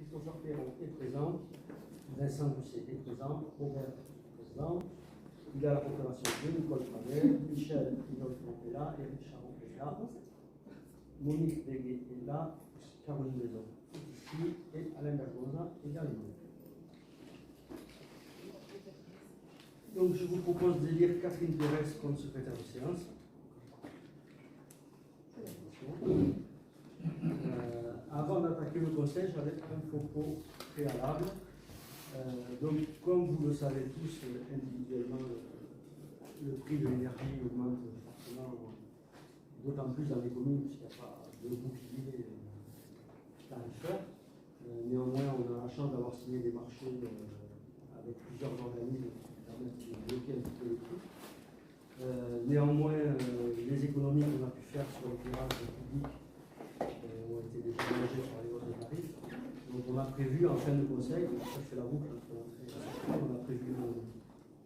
Christopher Perron est présent, Vincent Gousset est présent, Robert est présent, il y a la confirmation de Nicole Travel, Michel Hidolfon est là, Eric Charon est là, Monique Béguet est là, Caroline Maison est ici, et Alain Bergosa également. Donc je vous propose d'élire Catherine Pérez comme secrétaire de séance. Avant d'attaquer le conseil, j'avais un propos préalable. Donc, comme vous le savez tous, individuellement, le prix de l'énergie augmente forcément, d'autant plus dans les communes, puisqu'il n'y a pas de bouclier tarifaire. Néanmoins, on a la chance d'avoir signé des marchés avec plusieurs organismes qui permettent de bloquer un petit peu les prix. Néanmoins, les économies qu'on a pu faire sur l'éclairage public ont été déjà engagées par les autres tarifs. Donc on a prévu en fin de conseil, donc ça je fais la boucle entre l'entrée et la sortie, on a prévu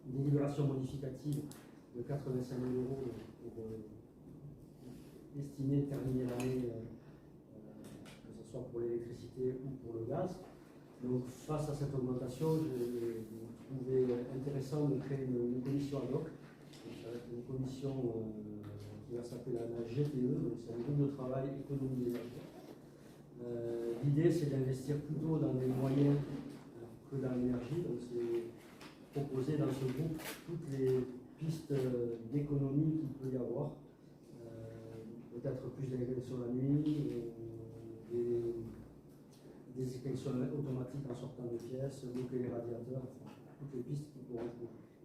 une délibération modificative de 85 000 € pour estimer terminer l'année, que ce soit pour l'électricité ou pour le gaz. Donc face à cette augmentation, j'ai trouvé intéressant de créer une commission ad hoc. Une commission qui va s'appeler la GTE, donc c'est un groupe de travail économie d'énergie. L'idée c'est d'investir plutôt dans les moyens que dans l'énergie, donc c'est proposer dans ce groupe toutes les pistes d'économie qu'il peut y avoir, peut-être plus d'élections la nuit, des élections automatiques en sortant de pièces, bloquer les radiateurs, enfin, toutes les pistes qu'ils pourront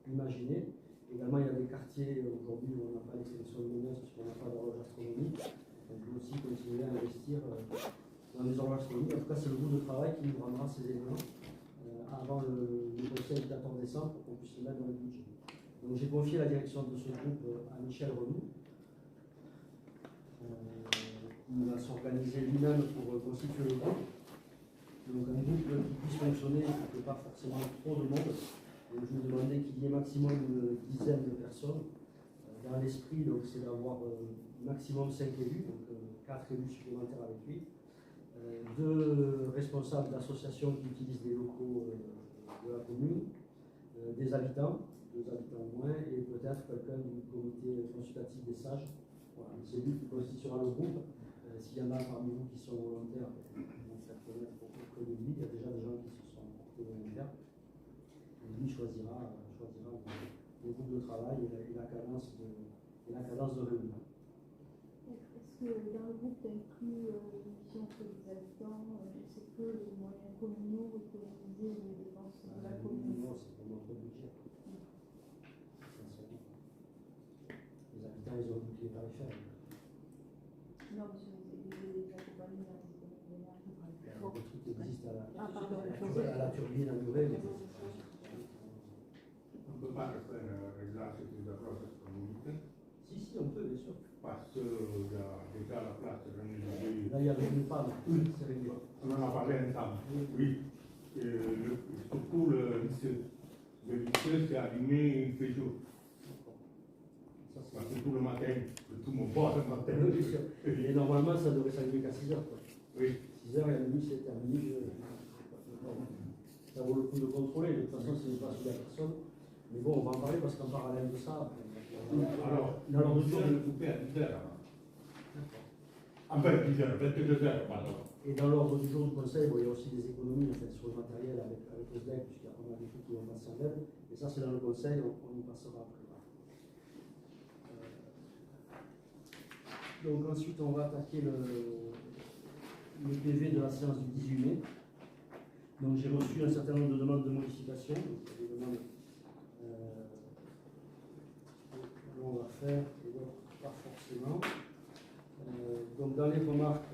imaginer. Également, il y a des quartiers aujourd'hui où on n'a pas l'extinction lumineuse puisqu'on n'a pas d'horloge astronomique. On peut aussi continuer à investir dans les horloges astronomiques. En tout cas, c'est le groupe de travail qui nous rendra ces éléments avant le conseil du 14 décembre pour qu'on puisse le mettre dans le budget. Donc, j'ai confié la direction de ce groupe à Michel Renou, qui va s'organiser lui-même pour constituer le groupe. Donc, un groupe qui puisse fonctionner, qui ne fait pas forcément trop de monde. Donc, je me demandais qu'il y ait maximum une dizaine de personnes. Dans l'esprit, donc, c'est d'avoir maximum 5 élus, donc 4 élus supplémentaires avec lui. 2 responsables d'associations qui utilisent des locaux de la commune, des habitants, 2 habitants au moins, et peut-être quelqu'un du comité consultatif des sages. Voilà, c'est lui qui constituera le groupe. S'il y en a parmi vous qui sont volontaires, ils vont faire connaître auprès de lui. Il y a déjà des gens qui se sont portés volontaires. Lui choisira le groupe de travail et la cadence de réunion. Est-ce que dans le groupe, tu as inclus l'émission auprès des habitants? Est-ce que les moyens communaux autonomiser les dépenses de la commune? Non, c'est pour notre budget. Les habitants, ils ont un bouclier tarifaire. Non, monsieur, les accompagner dans les économies d'énergie. Le truc existe à la turbine à nouvelle. On ne peut pas faire l'exercice de process community. Si, on peut, bien sûr. Parce que déjà la place est réglée. Là, il y avait une panne, c'est réglé. On en a parlé ensemble. Oui. Surtout le lycée s'est allumé, il fait chaud. Parce que tout le matin, tout mon bord le matin. Et normalement, ça devrait s'allumer qu'à 6 h. Oui. 6 h et à minuit, c'est terminé. Ça vaut le coup de contrôler. De toute façon, ce n'est pas sous la personne. Mais bon, on va en parler parce qu'en parallèle de ça. Alors, dans l'ordre du jour. le couper à 10 h. Enfin, 10 h, 22 h, pardon. Et dans l'ordre du jour du conseil, bon, il y a aussi des économies en fait, sur le matériel avec le SDEC, puisqu'on a des trucs qui vont passer en LED. Et ça, c'est dans le conseil, on y passera après. Donc ensuite, on va attaquer le PV de la séance du 18 mai. Donc j'ai reçu un certain nombre de demandes de modification. Donc, des demandes que l'on va faire et d'autres pas forcément. Donc dans les remarques,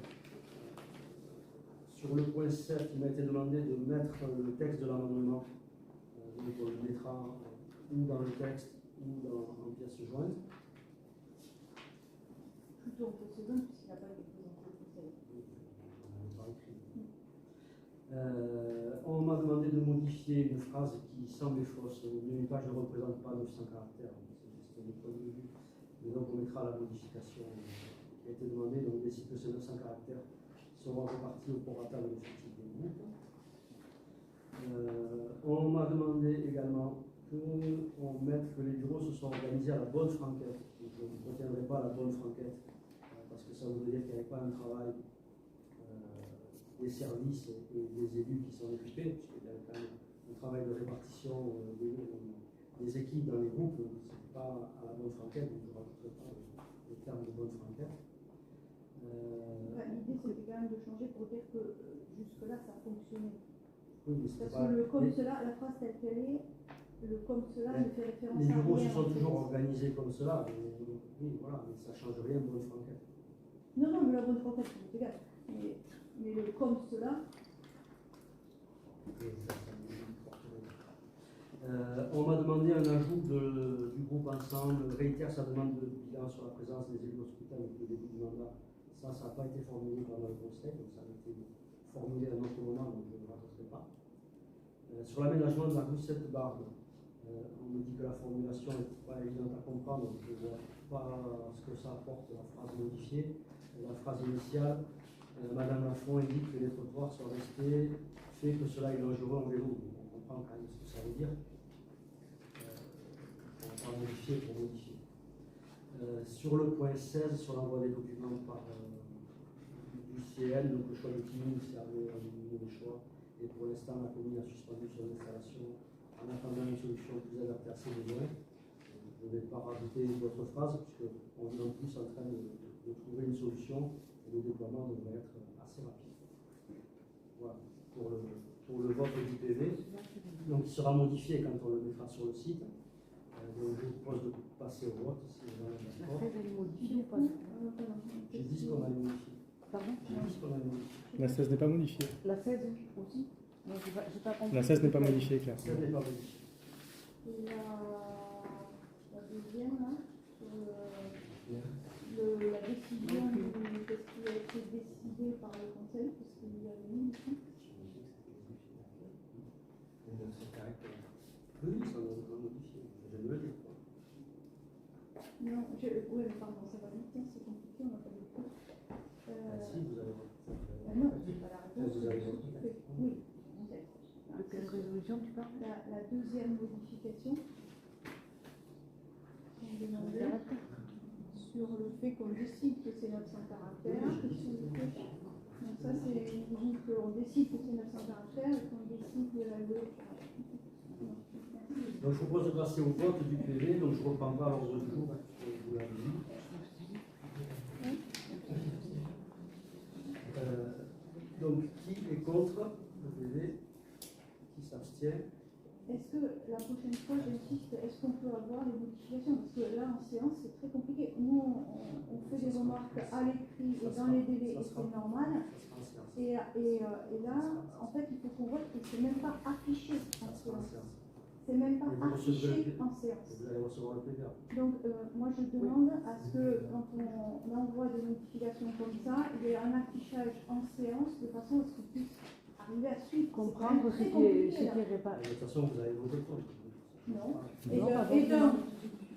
sur le point 7, il m'a été demandé de mettre le texte de l'amendement. Donc on le mettra ou dans le texte ou en pièce jointe. Plutôt en pièce jointe, puisqu'il n'a pas été présenté au conseil. On m'a demandé de modifier une phrase qui semble fausse. Une page ne représente pas 900 caractères. C'est un point de vue. Mais donc on mettra la modification qui a été demandée. Donc on décide que ces 900 caractères seront repartis au prorata de l'effectif du groupe. qu'on mette que les bureaux se sont organisés à la bonne franquette. Donc, je ne retiendrai pas la bonne franquette, parce que ça voudrait dire qu'il n'y avait pas un travail des services et des élus qui s'en occupaient, puisqu'il y avait quand même un travail de répartition des équipes dans les groupes, ce n'était pas à la bonne franquette, donc je ne rajouterai pas le terme de bonne franquette. L'idée c'était quand même de changer pour dire que jusque-là ça fonctionnait. Oui, mais Parce pas, que le comme cela, la phrase telle qu'elle est, le comme cela ne fait référence les à bureaux rien. se sont toujours organisés comme cela, oui, voilà, mais ça ne change rien de bonne franquette. Non, non, mais la bonne franquette, c'est égal. Mais le comme cela. On m'a demandé un ajout du groupe ensemble, réitère sa demande de bilan sur la présence des élus au scrutin depuis le début du mandat. Ça n'a pas été formulé pendant le conseil, donc ça a été formulé à un autre moment, donc je ne le rajouterai pas. Sur l'aménagement de la rue Sainte-Barbe, on me dit que la formulation n'est pas évidente à comprendre, donc je ne vois pas ce que ça apporte, la phrase modifiée. La phrase initiale, Madame Lafont indique que les trottoirs sont restés, fait que cela est dangereux en vélo. On comprend quand même ce que ça veut dire. On va pas modifier pour modifier. Sur le point 16, sur l'envoi des documents par du CN, donc le choix de timing, c'est arrivé à éliminer le choix. Et pour l'instant, la commune a suspendu son installation en attendant une solution plus adaptée à ses besoins. Je ne vais pas rajouter d'autres phrases, puisqu'on est en plus en train de trouver une solution et le déploiement devrait être assez rapide. Voilà, pour le vote du PV. Donc il sera modifié quand on le mettra sur le site. Donc je vous propose de passer au vote si vous en avez d'accord. La 16 elle est modifiée ou pas? J'ai dit ce qu'on a modifié. Pardon? J'ai dit ce qu'on a modifié. La 16 n'est pas modifiée. La 16 aussi? Non, j'ai pas compris. La 16 n'est pas modifiée, Claire. Ça n'est pas modifié. Et la deuxième, là, sur la décision, qu'est-ce qui a été décidé par le conseil, parce qu'il y avait une ici. Oui, ça on a modifié. Je vais le dire. Non, oui, mais pardon, ça va vite, hein, c'est compliqué, on n'a pas de temps. Si, vous avez Non, c'est pas la réponse. Vous avez voté. Oui. De quelle résolution tu parles? La deuxième modification qu'on demandait sur le fait qu'on décide que c'est 900 caractères. Donc ça, c'est qu'on décide que c'est 900 caractères et qu'on décide de la loi. Donc je vous propose de passer au vote du PV, donc je ne reprends pas l'ordre du jour, parce que vous l'avez dit. Donc qui est contre le PV? Qui s'abstient? Est-ce que la prochaine fois, j'insiste, est-ce qu'on peut avoir des modifications? Parce que là, en séance, c'est très compliqué. Nous, on fait des remarques à l'écrit et dans les délais, et c'est normal. Ça sera en séance. Et là, en fait, il faut qu'on voit que c'est même pas affiché en Ça sera en séance. séance. C'est même pas Et vous affiché recevrez- en séance. Vous allez recevoir le PV. Donc, moi, je demande à ce que, quand on envoie des modifications comme ça, il y ait un affichage en séance de façon à ce qu'on puisse arriver à suivre. Comprendre ce C'est qui compliqué, est là. réparé. De toute façon, vous avez voté contre. Non. Non, pas Et forcément. d'un,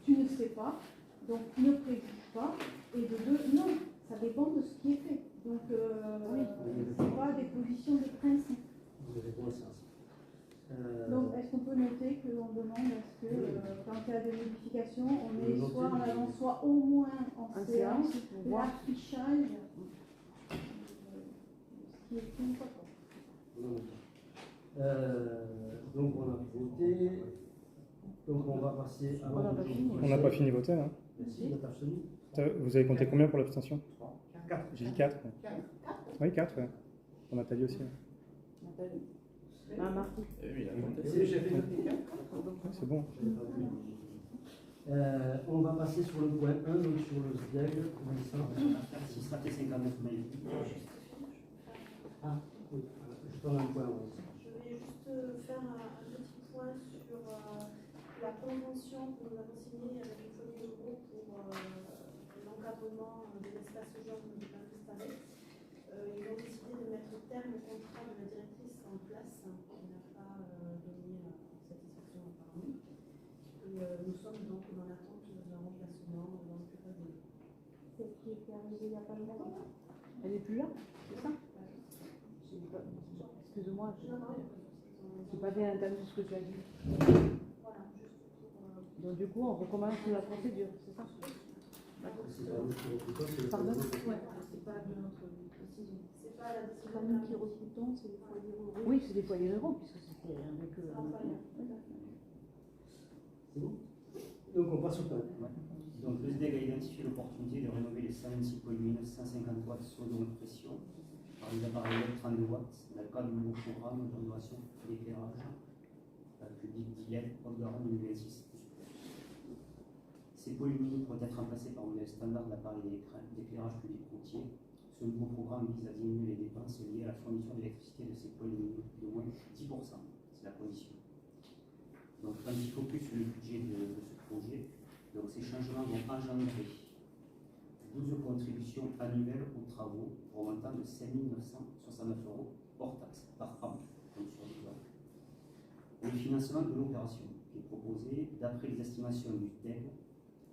tu ne sais pas, donc ne préjuge pas. Et de deux, non, ça dépend de ce qui est fait. Donc, c'est pas des positions de principe. Vous avez bon sens. Donc, est-ce qu'on peut noter qu'on demande à ce que, quand il y a des modifications, on Le ait noter, soit en oui. avant, soit au moins en En séance, séance, pour voir. l'affichage, ce qui est fait ou pas. Donc on a voté. Donc on va passer à On n'a pas fini. On n'a pas fini de voter, hein. Merci, vous êtes abstenu. Vous avez compté combien pour l'abstention? 4. J'ai dit 4. Oui, 4, ouais. Pour Nathalie aussi. Ouais. Nathalie. Ah, Marty. C'est bon. On va passer sur le point 1, donc sur le SDEG, si ça fait 59 mails. Ah, oui, je donne un point 11. Je vais juste faire un petit point sur la convention que nous avons signée avec les familles de groupe pour l'encadrement de l'espace jaune de Paris. Ils ont décidé de mettre terme au contrat de la directrice en place, qui n'a pas donné satisfaction apparemment. Et nous sommes donc dans l'attente d'un remplacement dans le plus bref délai. C'est qui est arrivé il n'y a pas longtemps. Elle est plus là, c'est ça? Excuse-moi, Non, non, j'ai pas bien entendu ce que tu as dit. voilà, juste Donc du coup, on recommence la procédure, c'est ça? C'est pas nous qui recrutons, c'est le Pardon? foyer. Ouais, c'est pas de notre décision. C'est pas la C'est décision pas nous qui recrutons, c'est les foyers ruraux. Oui, c'est des foyers ruraux, puisque c'était avec eux. C'est bon. Donc on passe au plan. Donc le SDEG a identifié l'opportunité de rénover les 126 pots lumineux 150 watts sono-pression par les appareils LED 32 watts dans le cadre du nouveau programme de rénovation d'éclairage public d'ILED haute garonne 2026. Ces pots lumineux pourraient être remplacés par un modèle standard d'appareil d'éclairage public routier. Ce nouveau programme vise à diminuer les dépenses liées à la fourniture d'électricité de ces pots lumineux d'au moins 10%. C'est la condition. Donc un petit focus sur le budget de ce projet. Donc ces changements vont engendrer 12 contributions annuelles aux travaux pour un montant de 5 969 € hors taxe par an, comme sur le plan. Le financement de l'opération qui est proposé, d'après les estimations du SDEG,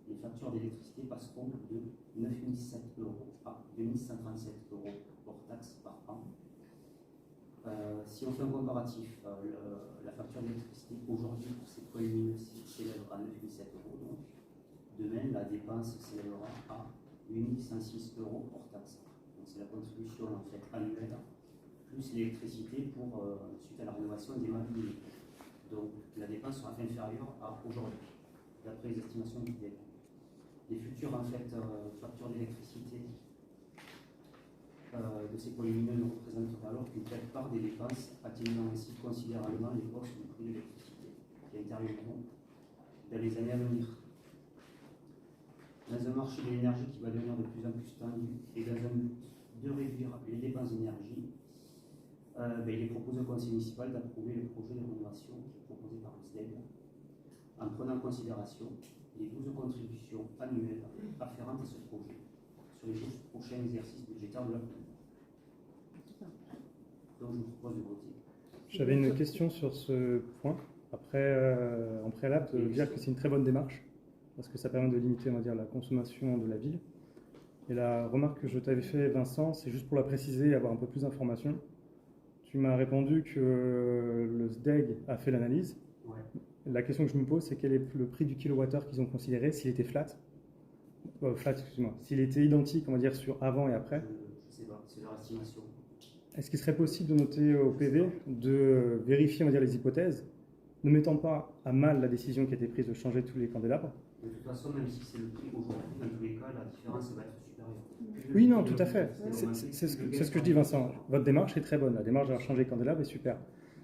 les factures d'électricité passeront de 9 007 € à 2 137 € hors taxe par an. Si on fait un comparatif, la facture d'électricité aujourd'hui pour ces points lumineux s'élève à 9 007 €. Donc, demain, la dépense s'élèvera à 8 106 € hors taxe. Donc, c'est la contribution en fait annuelle plus l'électricité pour suite à la rénovation des meubles. Donc, la dépense sera inférieure à aujourd'hui, d'après les estimations du DEC. Les futures en fait, factures d'électricité de ces points lumineux ne représenteraient alors qu'une telle part des dépenses, atténuant ainsi considérablement les hausses du prix de l'électricité qui interviendront dans les années à venir. Dans un marché de l'énergie qui va devenir de plus en plus tendu et dans un but de réduire les dépenses d'énergie, il est proposé au conseil municipal d'approuver le projet de rénovation qui est proposé par le SDEG en prenant en considération les 12 contributions annuelles afférentes à ce projet sur les 12 prochains exercices budgétaires de la commune. Donc je vous propose de voter. J'avais une question sur ce point. Après, en préalable, de dire que c'est une très bonne démarche, parce que ça permet de limiter, on va dire, la consommation de la ville. Et la remarque que je t'avais fait, Vincent, c'est juste pour la préciser et avoir un peu plus d'informations. Tu m'as répondu que le SDEG a fait l'analyse. Ouais. La question que je me pose, c'est quel est le prix du kilowattheure qu'ils ont considéré, s'il était flat, excuse-moi, s'il était identique, on va dire, sur avant et après. Je ne sais pas, c'est leur estimation. Est-ce qu'il serait possible de noter au PV, de vérifier, on va dire, les hypothèses, ne mettant pas à mal la décision qui a été prise de changer tous les candélabres? De toute façon, même si c'est le prix aujourd'hui, dans tous les cas, la différence va être supérieure. Oui, non, tout à fait. C'est ce que je dis, Vincent. Votre démarche est très bonne. La démarche d'avoir changé les candélabres est super.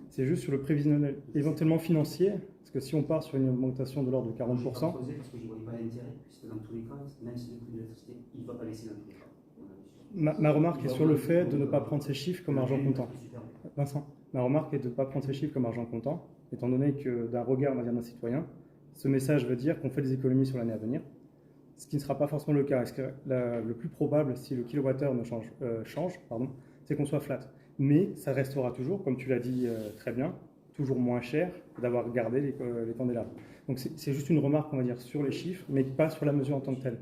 C'est juste sur le prévisionnel, éventuellement financier, parce que si on part sur une augmentation de l'ordre de 40%. Je n'ai pas creusé parce que je n'y voyais pas d'intérêt, puisque dans tous les cas, même si le prix de l'électricité, il ne va pas baisser dans tous les cas. Ma remarque est sur le fait de ne pas prendre ces chiffres comme argent comptant. Vincent, ma remarque est de ne pas prendre ces chiffres comme argent comptant, étant donné que d'un regard, on va dire, d'un citoyen, ce message veut dire qu'on fait des économies sur l'année à venir, ce qui ne sera pas forcément le cas. Le plus probable, si le kilowattheure ne change, c'est qu'on soit flat. Mais ça restera toujours, comme tu l'as dit très bien, toujours moins cher d'avoir gardé les candélabres. Donc c'est juste une remarque, on va dire, sur les chiffres, mais pas sur la mesure en tant que telle.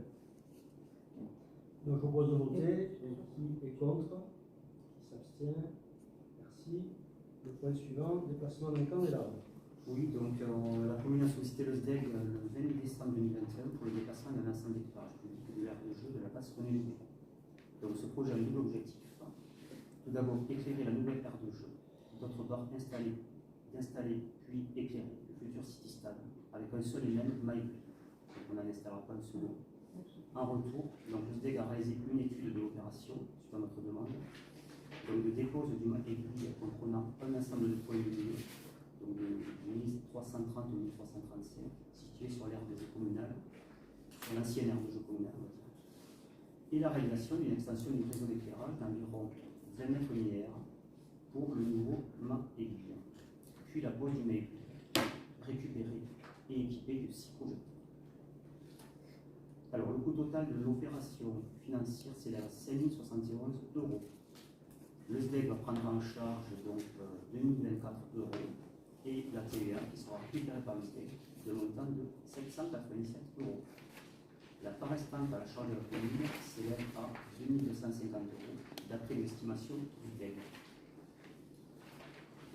Donc je propose de voter. Qui est contre? Qui s'abstient? Merci. Le point suivant, déplacement d'un candélabre. Oui, donc la commune a sollicité le SDEG le 20 décembre 2021 pour le déplacement d'un ensemble d'éclairage public de l'aire de jeu de la place René Lévy. Donc ce projet a un double objectif. Tout d'abord, éclairer la nouvelle aire de jeu. D'autre part, d'installer puis éclairer le futur City Stade avec un seul et même maille. Donc on n'en installera pas un second. En retour, donc, le SDEG a réalisé une étude de l'opération suite à notre demande. Donc de dépose du maille aiguille comprenant un ensemble de points lumineux, donc de 1330 au 1335, situé sur l'aire de jeu communale, sur l'ancienne aire de jeu communale, on va dire. Et la réalisation d'une extension du réseau d'éclairage d'environ 20 mètres linéaires pour le nouveau mât aiguille, puis la pose du mât aiguille, récupéré et équipé de 6 projecteurs. Alors le coût total de l'opération financière s'élève à 5 071 €. Le SDEG va prendre en charge donc 2024 € et la TVA qui sera récupérée par le SDEG de montant de 787 €. La part restante à la charge de la commune s'élève à 2250 € d'après l'estimation du SDEG.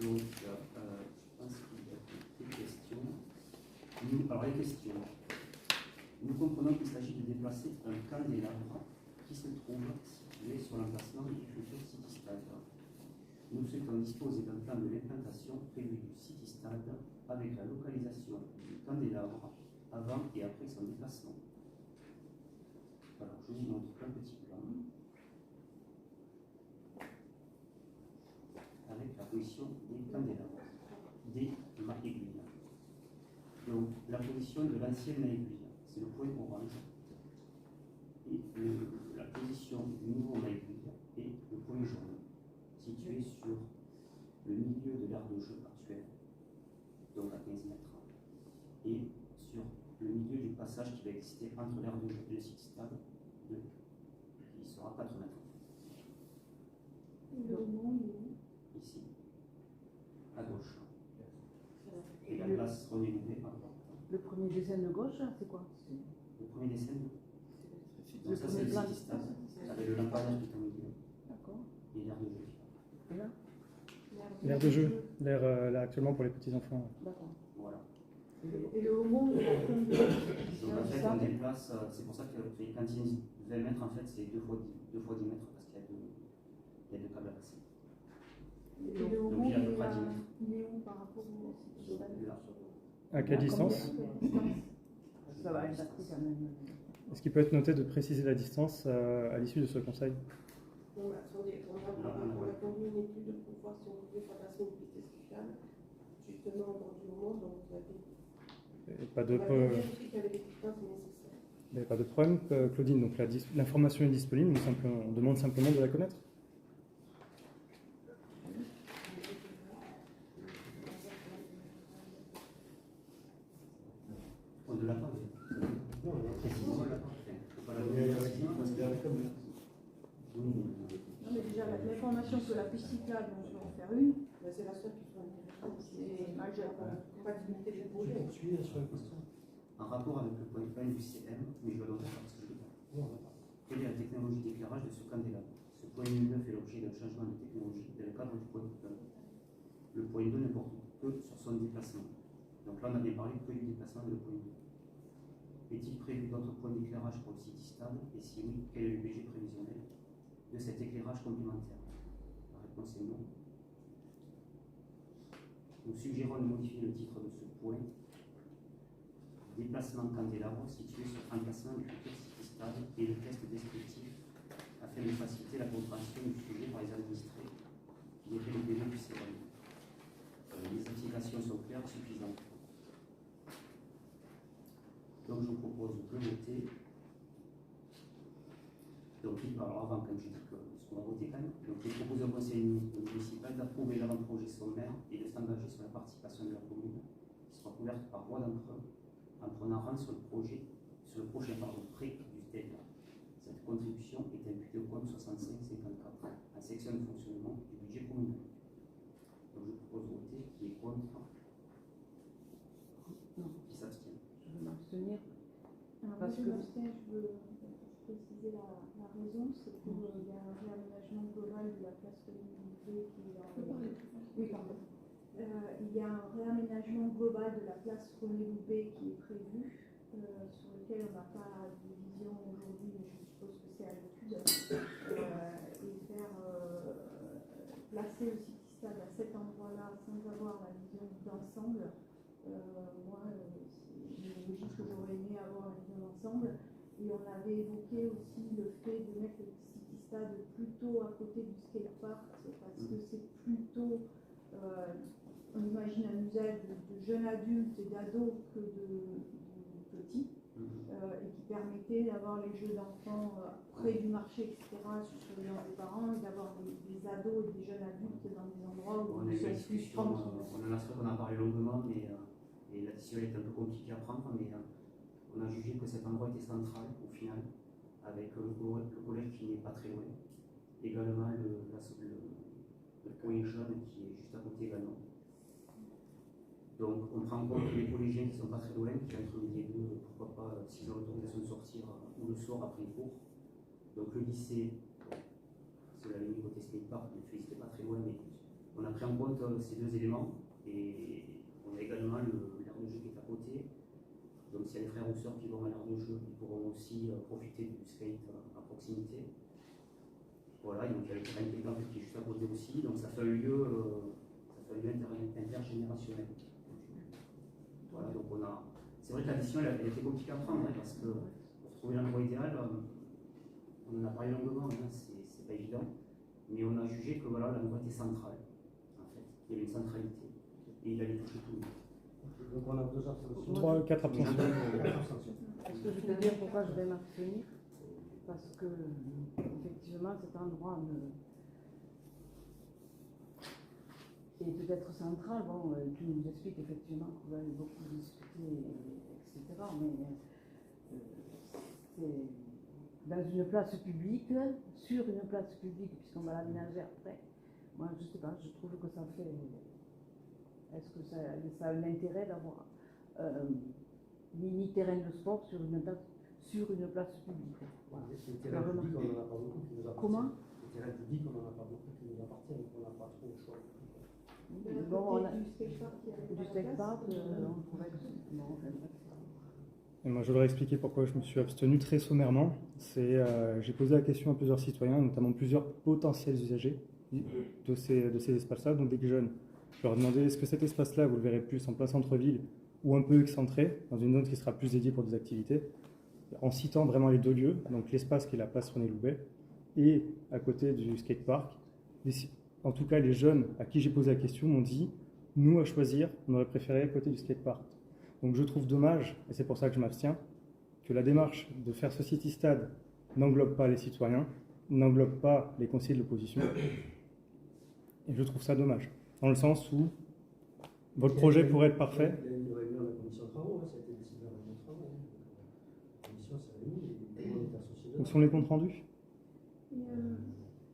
Donc, je pense qu'il y a des questions. Alors les questions. Nous comprenons qu'il s'agit de déplacer un candélabre qui se trouve situé sur l'emplacement du futur City-Stade. Nous souhaitons disposer d'un plan de l'implantation prévu du City-Stade avec la localisation du candélabre avant et après son déplacement. Alors, je vous montre un petit plan avec la position des candélabres, des aiguilles. Donc, la position de l'ancienne aiguille, c'est le point orange, et la position du nouveau aiguille est le point jaune, situé sur le milieu de l'aire de jeu actuel, donc à 15 mètres, et sur le milieu du passage qui va exister entre l'aire de jeu et le City-Stade, qui sera 4 mètres. Le moment, Ici, à gauche. Et la place renouvelée à droite. Le premier dessin de gauche, c'est quoi? Le premier dessin, Le ça c'est premier le plan. City-Stade, avec le lampadaire qui est au milieu, D'accord. et l'aire de jeu. Et là? L'aire de jeu, l'aire là actuellement pour les petits-enfants. D'accord. Voilà. Et le moment où il y a plein de Donc en fait, on déplace, c'est pour ça que quand il dit 20 mètres, en fait, c'est 2 fois 10 mètres, parce qu'il y a deux câbles à passer. Et le Donc moment, il y a à peu près 10 mètres. il est où par rapport au City-Stade? Là. À quelle distance? Ça va être assez quand même. Est-ce qu'il peut être noté de préciser la distance à l'issue de ce conseil? Bon, attendez, on a conduit une étude pour voir si on pouvait faire passer une piste cyclable, justement au bord du moment, donc on a Et pas de, vérifié qu'il y avait des distances nécessaires. il n'y a pas de problème, Claudine. Donc l'information est disponible, on demande simplement de la connaître. On ne l'a pas vu. Non, non, Précisément, on l'a pas fait. Faut pas la il y a donner un précisément, parce que- Non, mais déjà, l'information que la piste cyclable, on peut en faire une, Mais c'est la seule qui soit intéressante. c'est majeur. Pas limiter les projets. Suivez sur la question. en rapport avec le point 1 du CM, mais je dois donc faire parce que je ne l'ai pas. Non, on va pas. Quelle est la technologie d'éclairage de ce candélabre? Ce point 9 fait l'objet d'un changement de technologie dans le cadre du point 1. Le point 2 ne porte que sur son déplacement. Donc là, on a bien parlé que du déplacement de le point 2. Est-il prévu d'autres points d'éclairage pour le City-Stade? Et si oui, quel est le budget prévisionnel de cet éclairage complémentaire? La réponse est non. Nous suggérons de modifier le titre de ce point. Déplacement candélabre situé sur l'emplacement du futur City-Stade et le test descriptif afin de faciliter la compréhension du sujet par les administrés qui était le début du CM. Les explications sont claires et suffisantes. Donc je vous propose de voter. Donc alors avant, quand je dis que ce qu'on va voter quand même, donc je propose au conseil municipal d'approuver l'avant-projet sommaire et de s'engager sur la participation de la commune qui sera couverte par voie d'emprunt en prenant rang sur le prochain prêt du TED. Cette contribution est imputée au compte 65-54 en section de fonctionnement du budget communal. Donc je propose de voter qui est contre, qui s'abstient. Je vais m'abstenir. Alors, Parce moi, que- je m'abstiens, je veux préciser la raison, c'est qu'il y a un réaménagement global de la place René-Loubet qui est en... Oui, pardon. Il y a un réaménagement global de la place René-Loubet qui est prévu, sur lequel on n'a pas de vision aujourd'hui, mais je suppose que c'est à l'étude, et faire placer le City-Stade à cet endroit-là sans avoir la vision d'ensemble. Moi, c'est une logique que j'aurais aimé avoir la vision d'ensemble. Et on avait évoqué aussi le fait de mettre le City-Stade plutôt à côté du skatepark, parce que c'est plutôt, on imagine un usage de jeunes adultes et d'ados que de petits, et qui permettait d'avoir les jeux d'enfants près du marché, etc., sous surveillance des parents, et d'avoir des ados et des jeunes adultes dans des endroits où On a ils eu la sont plus discussion, tranquilles. on en a parlé longuement, mais et la décision est un peu compliquée à prendre, mais on a jugé que cet endroit était central au final, avec le collège qui n'est pas très loin, également le point jaune qui est juste à côté également. Donc on prend en compte les collégiens qui ne sont pas très loin, qui entre midi et deux, pourquoi pas, s'ils ont l'autorisation de sortir ou le soir après les cours. Donc le lycée, c'est la ligne côté skatepark, le lycée n'était pas très loin, mais on a pris en compte ces deux éléments et on a également l'aire de jeu qui est à côté Donc s'il y a des frères ou sœurs qui vont à l'heure de jeu, ils pourront aussi profiter du skate à proximité. Voilà, donc il y a le terrain intégré qui est juste à côté aussi, donc ça fait un lieu intergénérationnel. Voilà, donc on a. C'est vrai que la décision elle était compliquée à prendre, hein, parce que pour trouver l'endroit idéal, on en a parlé longuement, hein, c'est pas évident, mais on a jugé que voilà, l'endroit était central, en fait, il y avait une centralité, et il allait toucher tout le monde. Donc on a 2 abstentions. 3, 4 abstentions. 4 abstentions. Est-ce que je peux dire pourquoi je vais m'abstenir? Parce que, effectivement, cet endroit est peut-être central. Bon, tu nous expliques effectivement que vous avez beaucoup discuté, etc. Mais c'est dans une place publique, sur une place publique, puisqu'on va l'aménager après. Moi, je sais pas, je trouve que ça fait. Est-ce que ça a un intérêt d'avoir mini terrain de sport sur une place publique? Voilà. Les terrains publics, on n'en a pas beaucoup qui nous appartiennent. Comment? Les terrains publics, on n'en a pas beaucoup qui nous appartiennent, donc on n'a pas trop le choix. Bon, on a Du skatepark qui avait du pas la skatepark, place, on pourrait. Bon, Et moi, je voudrais expliquer pourquoi je me suis abstenu très sommairement. J'ai posé la question à plusieurs citoyens, notamment plusieurs potentiels usagers de ces espaces-là, donc des jeunes. Je leur ai demandé est-ce que cet espace-là, vous le verrez plus en plein centre-ville ou un peu excentré, dans une zone qui sera plus dédiée pour des activités, en citant vraiment les 2 lieux, donc l'espace qui est la place René-Loubet et à côté du skatepark. En tout cas, les jeunes à qui j'ai posé la question m'ont dit nous, à choisir, on aurait préféré à côté du skatepark. Donc je trouve dommage, et c'est pour ça que je m'abstiens, que la démarche de faire ce city stade n'englobe pas les citoyens, n'englobe pas les conseillers de l'opposition. Et je trouve ça dommage, dans le sens où votre projet pourrait être parfait. Il y a eu une réunion de la commission de travaux, ça a été décidé en réunion de travaux. La commission s'est réunie et tout le monde est associé. Où sont les comptes rendus?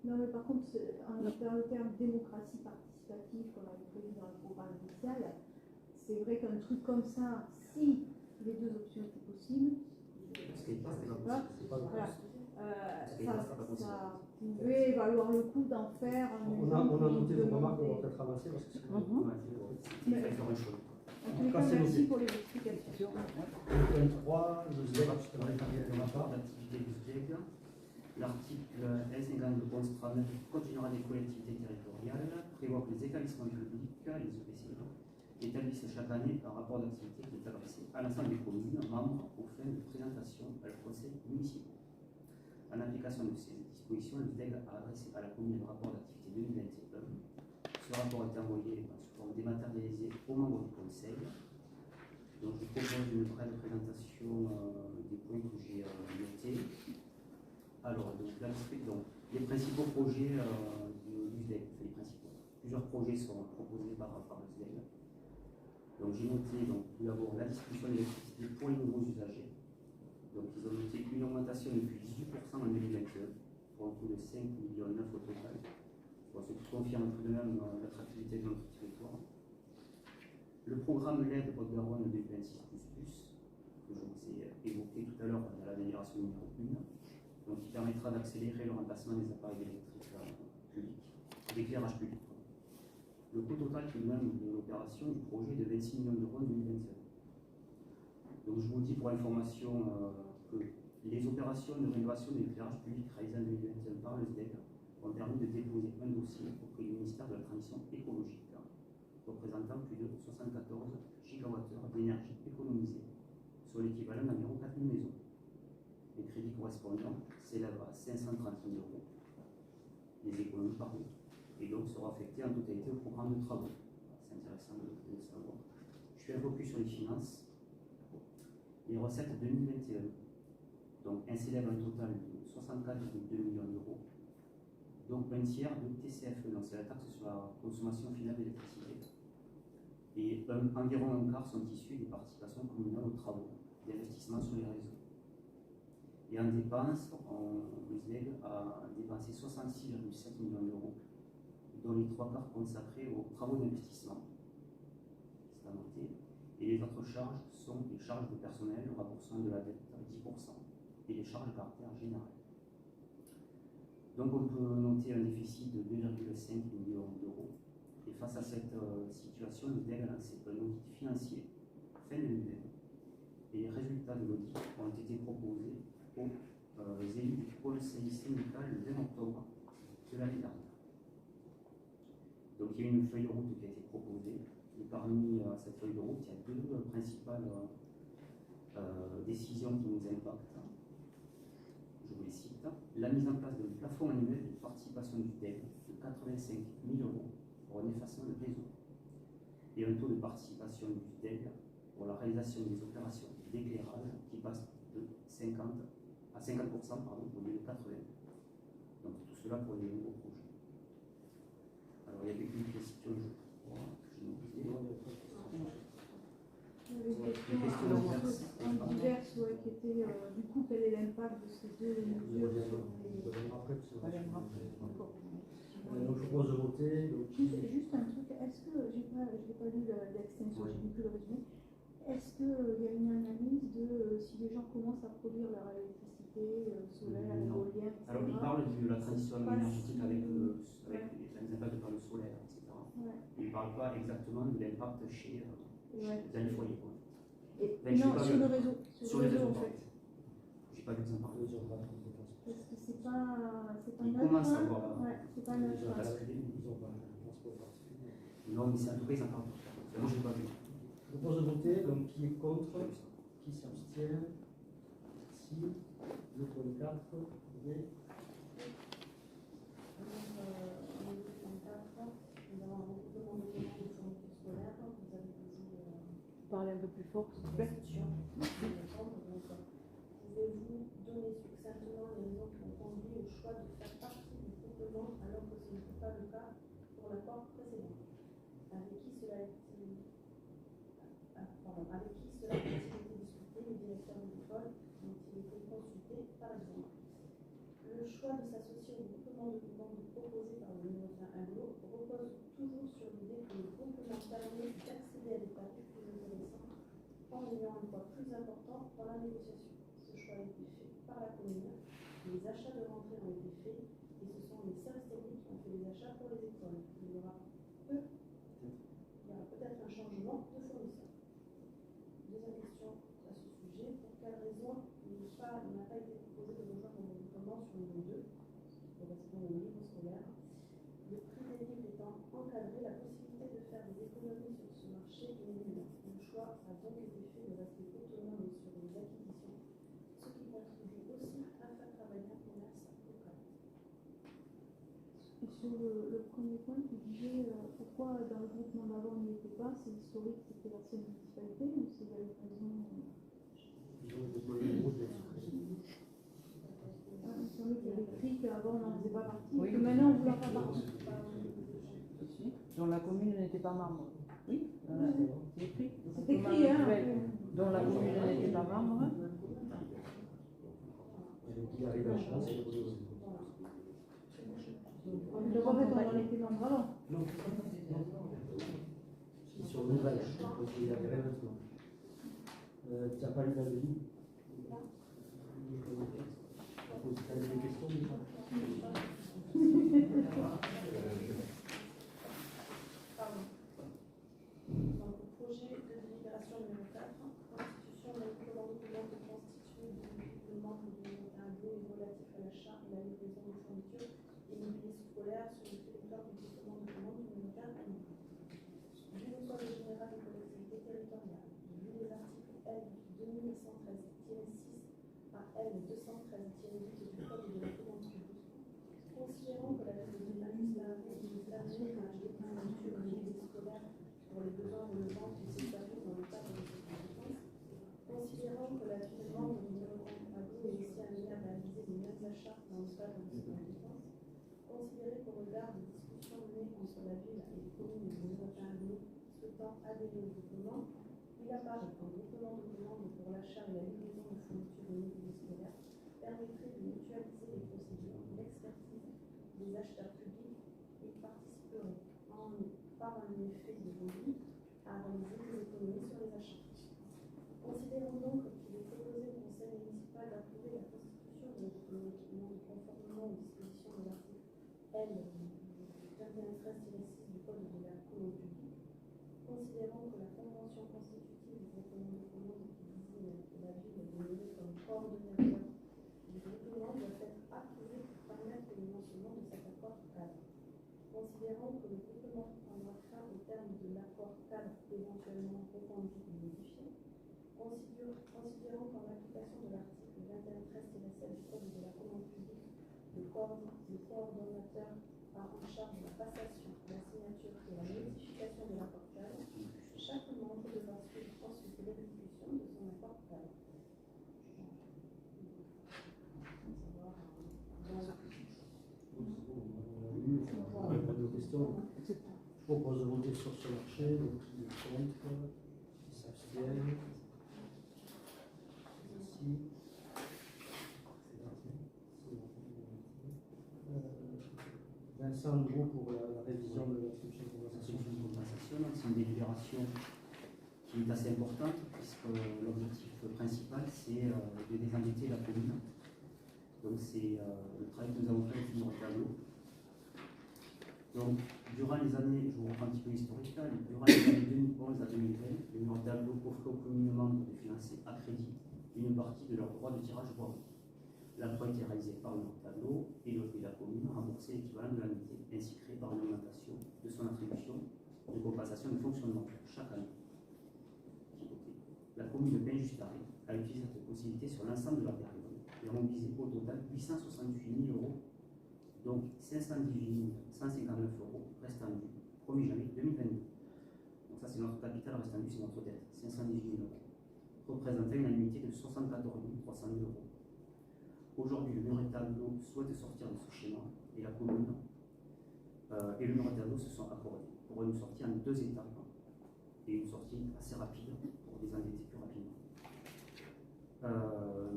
Non, mais par contre, dans le terme démocratie participative qu'on avait prévu dans le programme initial, c'est vrai qu'un truc comme ça, si les 2 options étaient possibles, ça pouvait valoir le coup d'en faire un. On a noté vos remarques, on va peut-être avancer parce que c'est En tous les cas, merci pour les explications. le 23, le ZEG, justement, Le rapport d'activité du ZEG, l'article L521139 du Code général des collectivités territoriales prévoit que les établissements publics, les EPCI, établissent chaque année un rapport d'activité qui est adressé à l'ensemble des communes membres aux fins de présentation à leur conseil municipal. En application de ces dispositions, le ZEG a adressé à la commune le rapport d'activité 2021. Ce rapport est envoyé sous forme dématérialisée aux membres du conseil. Donc, je propose une brève présentation des points que j'ai notés. Alors, les principaux projets du ZEG, les principaux. Plusieurs projets sont proposés par le ZEG. Donc, j'ai noté tout d'abord la distribution d'électricité pour les nouveaux usagers. Donc, ils ont noté une augmentation de plus 18% en 2021, pour un coût de 5,9 millions au total. Bon, ce qui confirme tout de même l'attractivité de notre territoire. Le programme LED Haute-Garonne 2026+, que je vous ai évoqué tout à l'heure dans la délibération numéro 1, donc qui permettra d'accélérer le remplacement des appareils électriques publics, d'éclairage public. Le coût total tout de même de l'opération du projet est de 26 millions d'euros en 2021. Donc je vous dis pour information que les opérations de rénovation de l'éclairage public réalisées en 2021 par le ZEG ont permis de déposer un dossier auprès du ministère de la Transition écologique, représentant plus de 74 gigawattheures d'énergie économisée, soit l'équivalent d'environ 4000 maisons. Les crédits correspondants s'élèvent à 530 000 euros, les économies par an, et donc seront affectés en totalité au programme de travaux. C'est intéressant de le savoir. Je fais un focus sur les finances. Les recettes 2021, donc elles s'élèvent un total de 64,2 millions d'euros, donc un tiers de TCFE, donc c'est la taxe sur la consommation finale d'électricité. Et environ un quart sont issus des participations communales aux travaux, d'investissement sur les réseaux. Et en dépenses, le ZEG a dépensé 66,7 millions d'euros, dont les 3 quarts consacrés aux travaux d'investissement. C'est à noter. Et les autres charges sont les charges de personnel, le remboursement de la dette à 10%, et les charges de caractère général. Donc on peut noter un déficit de 2,5 millions d'euros. Et face à cette situation, le ZEG a lancé un audit financier fin 2020 et les résultats de l'audit ont été proposés aux élus du conseil syndical le 20 octobre de l'année dernière. Donc il y a une feuille de route qui a été proposée, et parmi cette feuille de route, il y a deux principales décisions qui nous impactent. Je vous les cite. La mise en place d'un plafond annuel de participation du DEL de 85 000 € pour un effacement de réseau et un taux de participation du DEL pour la réalisation des opérations d'éclairage qui passe de 50 à 50% au lieu de 80%. Donc tout cela pour les nouveaux projets. Alors il y avait une question, je crois, que j'ai notée. Il y avait une question en diverses, ouais, qui était du coup quel est l'impact de ces deux mesures sur les. Donc je propose de voter. Donc, Juste un truc, est-ce que, je n'ai pas lu l'extension, j'ai lu que le résumé, est-ce qu'il y a une analyse de si les gens commencent à produire leur électricité solaire, éolien, etc. Alors il parle de la transition Pas énergétique avec si- les impacts par le solaire, etc. Ouais. Il ne parle pas exactement de l'impact chez Ouais. dans les foyers. Quoi. Et, Ben, je sais non, pas sur le- le réseau. Sur les réseaux, en en fait. fait. J'ai pas d'exemple. Parce que c'est pas Il neutre. commence à Hein. avoir. Ouais, c'est pas neutre. Ils ont Hein. basculé. Non, mais c'est en tout cas, ils en parlent pas. Moi, je n'ai pas vu. je propose de voter. Donc qui est contre, qui s'abstient. Si le point 4 est. Parlez un peu plus fort, s'il vous plaît. Pouvez-vous donner succinctement les raisons qui ont conduit au choix de faire partie du groupement alors que ce n'était pas le cas pour l'accord précédent? Avec qui cela a été discuté, les directeurs de l'école dont il était consulté, par exemple? Le choix de s'associer au groupement de commandes proposé par le Méridien Aglo repose toujours sur l'idée que le groupement permet d'accéder à des tarifs plus intéressants en ayant un poids plus important dans la négociation. Ce choix a été fait par la commune, les achats de rentrée ont été faits et ce sont les services techniques qui ont fait les achats pour les écoles. Il y aura peut-être un changement de fournisseur. Deuxième question à ce sujet, pour quelle raison il n'a pas été proposé de rejoindre le groupement sur le 2, qui correspond au livre scolaire? Le prix des livres étant encadré, la possibilité de faire des économies sur ce marché est nulle. Le choix a donc été fait de rester autonome sur les acquisitions, ce qui contribue aussi à faire travailler un commerce local. Et sur le premier point, tu disais pourquoi dans le groupement d'avant on n'y était pas, c'est historique, c'était l'ancienne municipalité ou c'est il y a une raison il me semblait qu'il y avait écrit qu'avant on n'en faisait pas partie, Oui. que maintenant on ne voulait pas partie. Dont la commune n'était pas membre. Oui, c'est écrit. C'est écrit, hein. Dont la commune n'était pas membre. Donc il arrive à chance. Donc en fait on en était membre avant. Non. C'est sur nouvelle. Donc il y a des maintenant. Tu n'as pas lu la vie? Tu as des questions déjà? Pardon. Donc, le projet de délibération numéro 4, constitution d'un groupement constitué de membres du Aglo et relatif à l'achat et la livraison de fournitures et mobilier scolaire sur le territoire du groupement de commande numéro 4 à Lille. Vu le code général des collectivités territoriales, vu les articles L 2113-6 à L 213-8 du code de la commande publique, considérant que la ville de Lille a été terminée par la fourniture de mobilier scolaire pour les besoins de vente de ces services dans le cadre de cette compétence, considérant que la ville membre du Méridien Aglo est aussi amenée à réaliser les mêmes achats dans le cadre de cette compétence, considérer qu'au regard des discussions menées entre la ville et les communes du Méridien Aglo souhaitant adhérer au groupement, il apparaît qu'un groupement de commande pour l'achat et la livraison de fournitures et mobilier scolaire permettrait de mutualiser les procédures, l'expertise des acheteurs publics et participerait par un effet de volume à réaliser des économies sur les achats. Considérons donc qu'il est proposé au Conseil municipal d'approuver la constitution de l'équipement conformément aux dispositions de l'article L 2113-6 du Code de la commande publique, considérant que la convention constitutive des groupements de commande qui visait coordonnateur du groupement doit être approuvé pour permettre le lancement de cet accord cadre. Considérant que le groupement prendra fin au terme de l'accord cadre éventuellement reconduit et modifié, considérant qu'en application de l'article 2113-7 du Code de la commande publique, le coordonnateur a en charge la passation, la signature et la notification de l'accord cadre, chaque membre devra suivre ensuite l'exécution de son accord cadre. Pas de questions. Je propose de voter sur ce marché. Donc, qui est contre, qui s'abstiennent. Merci. Vincent, nouveau pour la révision de l'attribution de compensation. C'est une délibération qui est assez importante puisque l'objectif principal c'est de désendetter la commune. Donc c'est le travail que nous avons fait avec le tableau. Donc durant les années, je vous reprends un petit peu l'historique, durant les années 2011 à 2020, le numéro tableau offrait aux communes membres de financer à crédit une partie de leur droit de tirage au bois. L'emploi était réalisé par le tableau et la commune remboursait l'équivalent de l'année ainsi créé par une augmentation de son attribution de compensation de fonctionnement chaque année. La commune de Pain-Justaré a utilisé cette possibilité sur l'ensemble de la période et a mobilisé au total 868 000 euros, donc 518 159 euros restant dus 1er janvier 2022. Donc ça c'est notre capital restant dû, c'est notre dette, 518 000 euros, représentant une annuité de 74 300 000 euros. Aujourd'hui, le numéro tableau souhaite sortir de ce schéma et la commune et le numéro tableau se sont accordés pour une sortie en 2 étapes et une sortie assez rapide pour désendetter plus rapidement.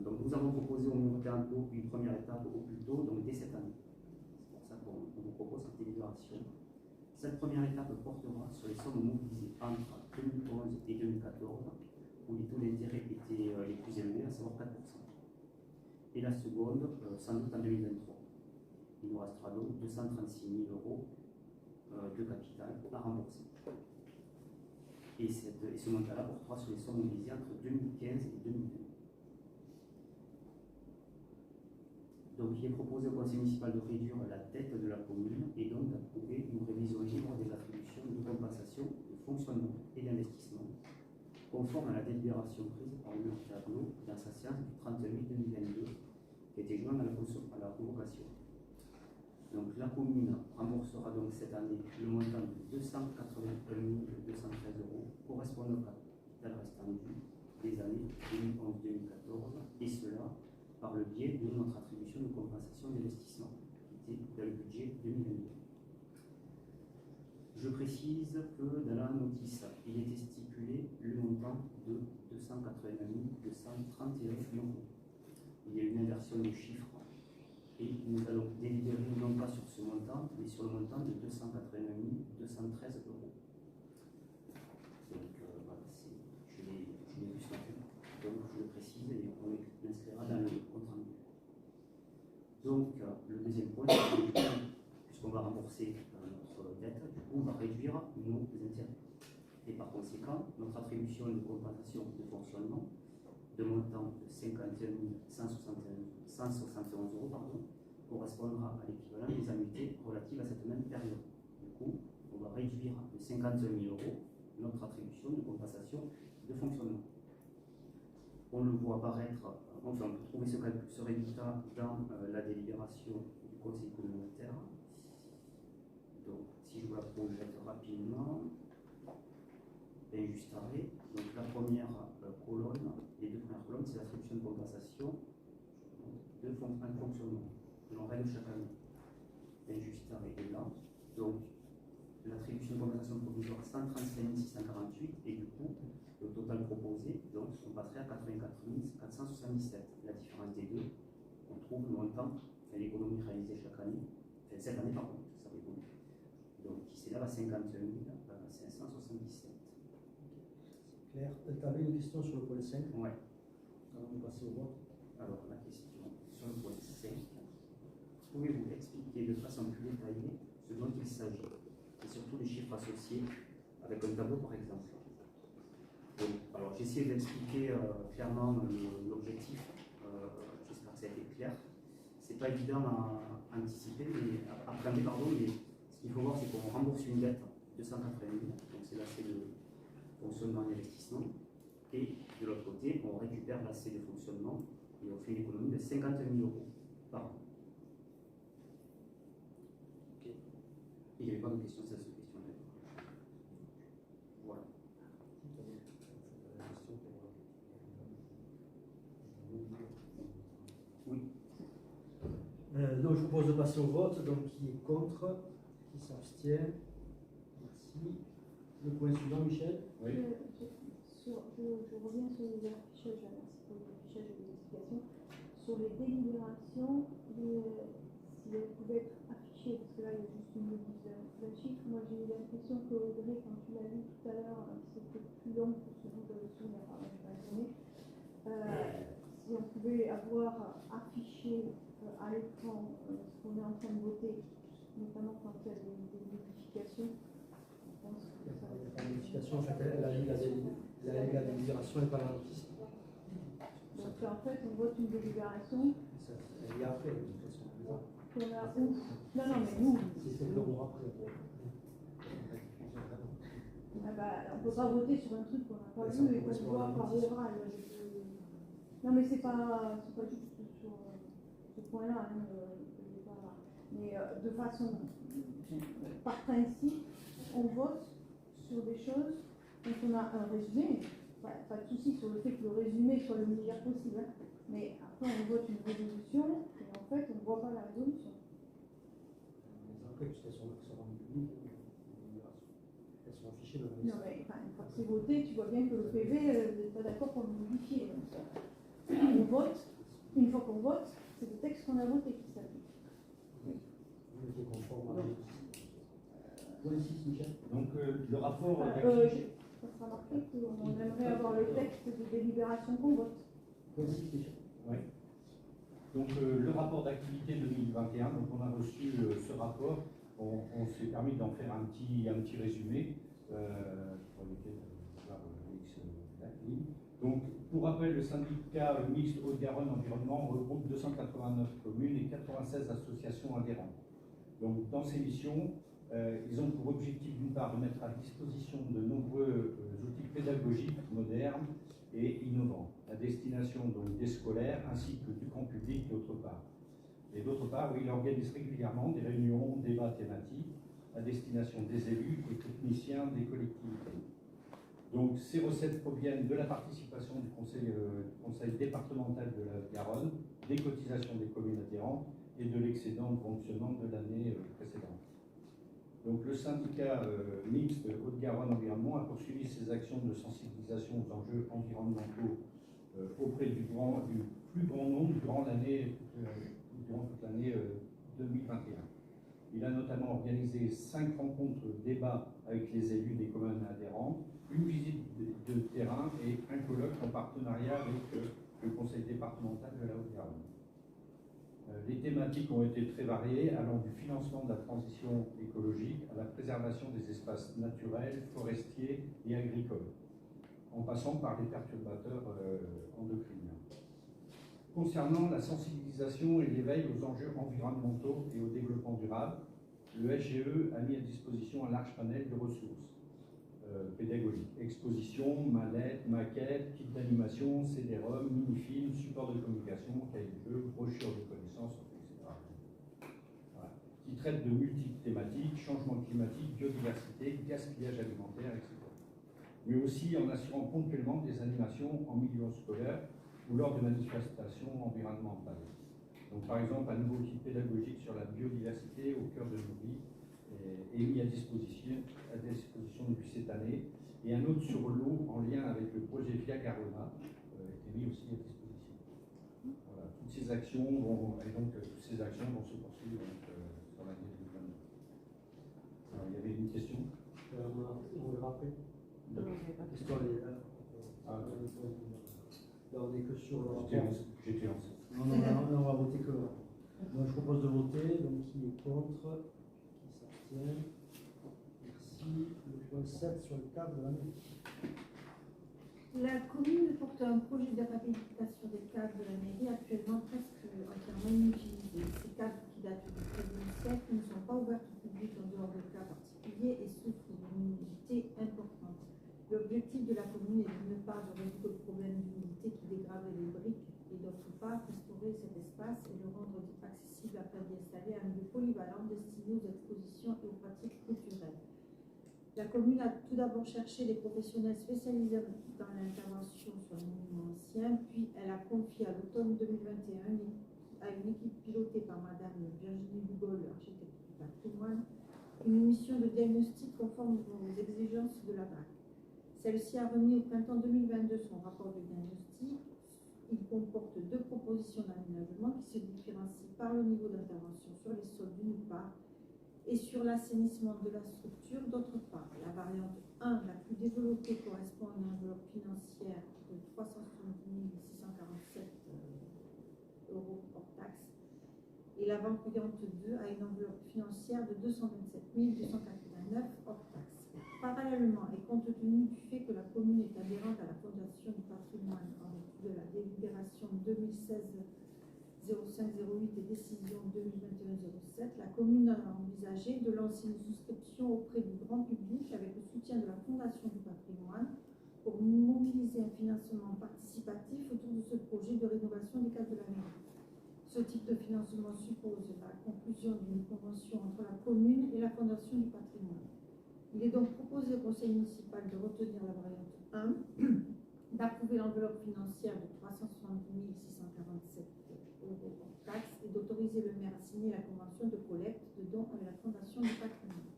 Donc nous avons proposé au numéro tableau une première étape au plus tôt, donc dès cette année. C'est pour ça qu'on vous propose cette délibération. Cette première étape portera sur les sommes mobilisées entre 2011 et 2014, où les taux d'intérêt étaient les plus élevés, à savoir 4%. Et la seconde, sans doute en 2023. Il nous restera donc 236 000 euros de capital à rembourser. Et ce montant-là portera sur les sommes mobilisées entre 2015 et 2020. Donc il est proposé au conseil municipal de réduire la dette de la commune et donc d'approuver une révision libre des attributions de compensation, de fonctionnement et d'investissement, conforme à la délibération prise par le tableau dans sa séance du 30 mai 2022, qui a été jointe à la convocation. Donc la commune remboursera donc cette année le montant de 281 213 euros correspondant au capital restant dû des années 2011-2014, et cela par le biais de notre attribution de compensation d'investissement qui était dans le budget 2022. Je précise que dans la notice, il était stipulé le montant de 281 231 euros. Il y a une inversion de chiffres et nous allons délibérer non pas sur ce montant, mais sur le montant de 281 213 euros. Donc voilà, je l'ai vu ce matin, donc je le précise et on l'inscrira dans le compte rendu. Donc le deuxième point, puisqu'on va rembourser notre dette, du coup on va réduire nos intérêts. Et par conséquent, notre attribution de compensation de fonctionnement de montant de 51 171 euros correspondra à l'équivalent des annuités relatives à cette même période. Du coup, on va réduire de 51 000 euros notre attribution de compensation de fonctionnement. On le voit apparaître, enfin on peut trouver ce résultat dans la délibération du conseil communautaire. Donc si je vous la projette rapidement, Pain-Justaré, donc la première colonne, les deux premières colonnes, c'est l'attribution de compensation de fonctionnement que l'on règle chaque année. Pain-Justaré est là, donc l'attribution de compensation provisoire 135 648 et du coup le total proposé, donc on passerait à 84 477. La différence des deux, on trouve le montant et l'économie réalisée chaque année, enfin cette année par contre, ça va évoluer. Donc qui s'élève à 51 577. Claire, tu avais une question sur le point 5 ? Oui. Avant de passer au vote. Alors la question sur le point 5, pouvez-vous expliquer de façon plus détaillée ce dont il s'agit et surtout les chiffres associés avec un tableau par exemple? Donc, alors j'ai essayé d'expliquer clairement l'objectif j'espère que ça a été clair. C'est pas évident à anticiper, à appréhender, pardon, mais ce qu'il faut voir, c'est qu'on rembourse une dette de 180 000, donc c'est l'accès de fonctionnement et d'investissement, et de l'autre côté, on récupère l'accès de fonctionnement et on fait une économie de 50 000 euros par an. Et il n'y avait pas de questions sur cette question-là. Voilà. Oui. Donc je propose de passer au vote. Donc qui est contre, qui s'abstient. Merci. Le point suivant, Michel. Oui. Je reviens sur les affichages, merci pour les affichages et les explications. Sur les délibérations, si elles pouvaient être affichées, parce que là il y a juste une liste d'un chiffre, moi j'ai eu l'impression que Audrey, quand tu l'as lu tout à l'heure, c'était plus long que ce dont je me souviens, pardon, je vais pas donner. Si on pouvait avoir affiché à l'écran ce qu'on est en train de voter, notamment quand il y a des modifications, je pense que ça va être... La modification, en fait, la délibération n'est pas dans la liste. Donc en fait, on vote une délibération Elle est après, de toute façon. qu'on a où? Non, mais nous. C'est celle qu'on aura après. Ah bah, on ne peut pas voter sur un truc qu'on n'a pas vu et qu'on voit par oral. Non, mais c'est pas juste sur ce point-là. Hein, mais de façon, par principe, on vote sur des choses dont on a un résumé. Pas de souci sur le fait que le résumé soit le meilleur possible. Hein, mais après, on vote une résolution et en fait, on ne voit pas la résolution. Après, puisqu'elles sont rendues publiques, elles sont affichées dans la liste. Non, mais une fois que c'est voté, tu vois bien que le PV n'est pas d'accord pour le modifier. Donc, on vote, une fois qu'on vote, c'est le texte qu'on a voté qui s'applique. Vous étiez conforme à la liste. Point 6, Michel. Donc le rapport Ça sera marqué qu'on aimerait avoir le texte de délibération qu'on vote. Point 6, Michel. Oui. Donc le rapport d'activité 2021, donc on a reçu ce rapport, on s'est permis d'en faire un petit résumé pour lequel donc pour rappel, le syndicat mixte Haute-Garonne Environnement regroupe 289 communes et 96 associations adhérentes. Donc dans ces missions, ils ont pour objectif d'une part de mettre à disposition de nombreux outils pédagogiques modernes et innovants, à destination donc des scolaires ainsi que du grand public d'autre part. Et d'autre part, oui, il organise régulièrement des réunions, débats thématiques à destination des élus et techniciens des collectivités. Donc ces recettes proviennent de la participation du conseil départemental de la Garonne, des cotisations des communes adhérentes et de l'excédent de fonctionnement de l'année précédente. Donc le syndicat mixte Haute-Garonne Environnement a poursuivi ses actions de sensibilisation aux enjeux environnementaux auprès du plus grand nombre durant toute l'année 2021. Il a notamment organisé 5 rencontres débats avec les élus des communes adhérentes, une visite de terrain et un colloque en partenariat avec le conseil départemental de la Haute-Garonne. Les thématiques ont été très variées, allant du financement de la transition écologique à la préservation des espaces naturels, forestiers et agricoles, en passant par les perturbateurs endocriniens. Concernant la sensibilisation et l'éveil aux enjeux environnementaux et au développement durable, le SGE a mis à disposition un large panel de ressources pédagogiques, expositions, mallettes, maquettes, kits d'animation, CD-ROM, mini-films, supports de communication, cahiers de jeux, brochures de connaissances, etc. Voilà. Qui traitent de multiples thématiques, changement climatique, biodiversité, gaspillage alimentaire, etc. Mais aussi en assurant ponctuellement des animations en milieu scolaire ou lors de manifestations environnementales. Donc par exemple, un nouveau kit pédagogique sur la biodiversité au cœur de nos vies est mis à disposition depuis cette année, et un autre sur l'eau en lien avec le projet Via Garona est mis aussi à disposition. Voilà, toutes ces actions vont se poursuivre sur l'année 2022. Alors, il y avait une question. On verra après. L'histoire est là. Là, on n'est que sur le rapport. J'étais lancé. Non, on va voter que là. Donc, je propose de voter. Donc, qui est contre? Qui s'abstient? Merci. Le point 7 sur le cadre de l'année. La commune porte un projet de réhabilitation des cadres de la mairie actuellement presque entièrement inutilisés. Ces cadres qui datent du XIIIe siècle ne sont pas ouverts au public en dehors de cas particuliers et souffrent d'une humidité importante. L'objectif de la commune est d'une part de résoudre le problème d'humidité qui dégrade les briques et d'autre part restaurer cet espace et le rendre accessible afin d'y installer un lieu polyvalent destiné aux expositions et aux pratiques culturelles. La commune a tout d'abord cherché des professionnels spécialisés dans l'intervention sur les monuments anciens, puis elle a confié à l'automne 2021 à une équipe pilotée par Madame Virginie Bugol, architecte du patrimoine, une mission de diagnostic conforme aux exigences de la BAC. Celle-ci a remis au printemps 2022 son rapport de diagnostic. Il comporte 2 propositions d'aménagement qui se différencient par le niveau d'intervention sur les sols d'une part et sur l'assainissement de la structure d'autre part. La variante 1, la plus développée, correspond à une enveloppe financière de 370 647 euros hors taxe et la variante 2 a une enveloppe financière de 227 289 hors taxe. Parallèlement, et compte tenu du fait que la commune est adhérente à la Fondation du patrimoine en vertu de la délibération 2016-0508 et décision 2021-07, la commune a envisagé de lancer une souscription auprès du grand public avec le soutien de la Fondation du patrimoine pour mobiliser un financement participatif autour de ce projet de rénovation des cadres de la mairie. Ce type de financement suppose la conclusion d'une convention entre la commune et la Fondation du patrimoine. Il est donc proposé au conseil municipal de retenir la variante 1, d'approuver l'enveloppe financière de 370 647 euros hors taxe et d'autoriser le maire à signer la convention de collecte de dons avec la Fondation du patrimoine.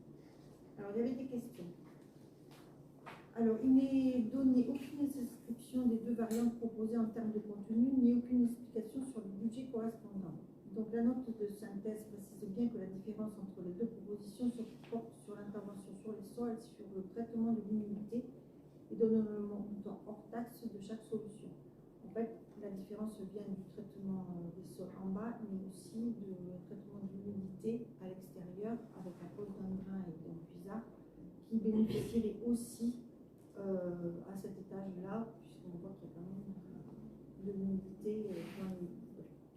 Alors, il y avait des questions. Alors, il n'est donné aucune description des 2 variantes proposées en termes de contenu, ni aucune explication sur le budget correspondant. Donc, la note de synthèse précise bien que la différence entre les 2 propositions se porte sur l'intervention sur les sols, sur le traitement de l'humidité et donne le montant hors taxe de chaque solution. En fait, la différence vient du traitement des sols en bas, mais aussi du traitement de l'humidité à l'extérieur avec la pose d'un grain et d'un puisard qui bénéficierait aussi à cet étage-là, puisqu'on voit qu'il y a quand même de l'humidité dans les...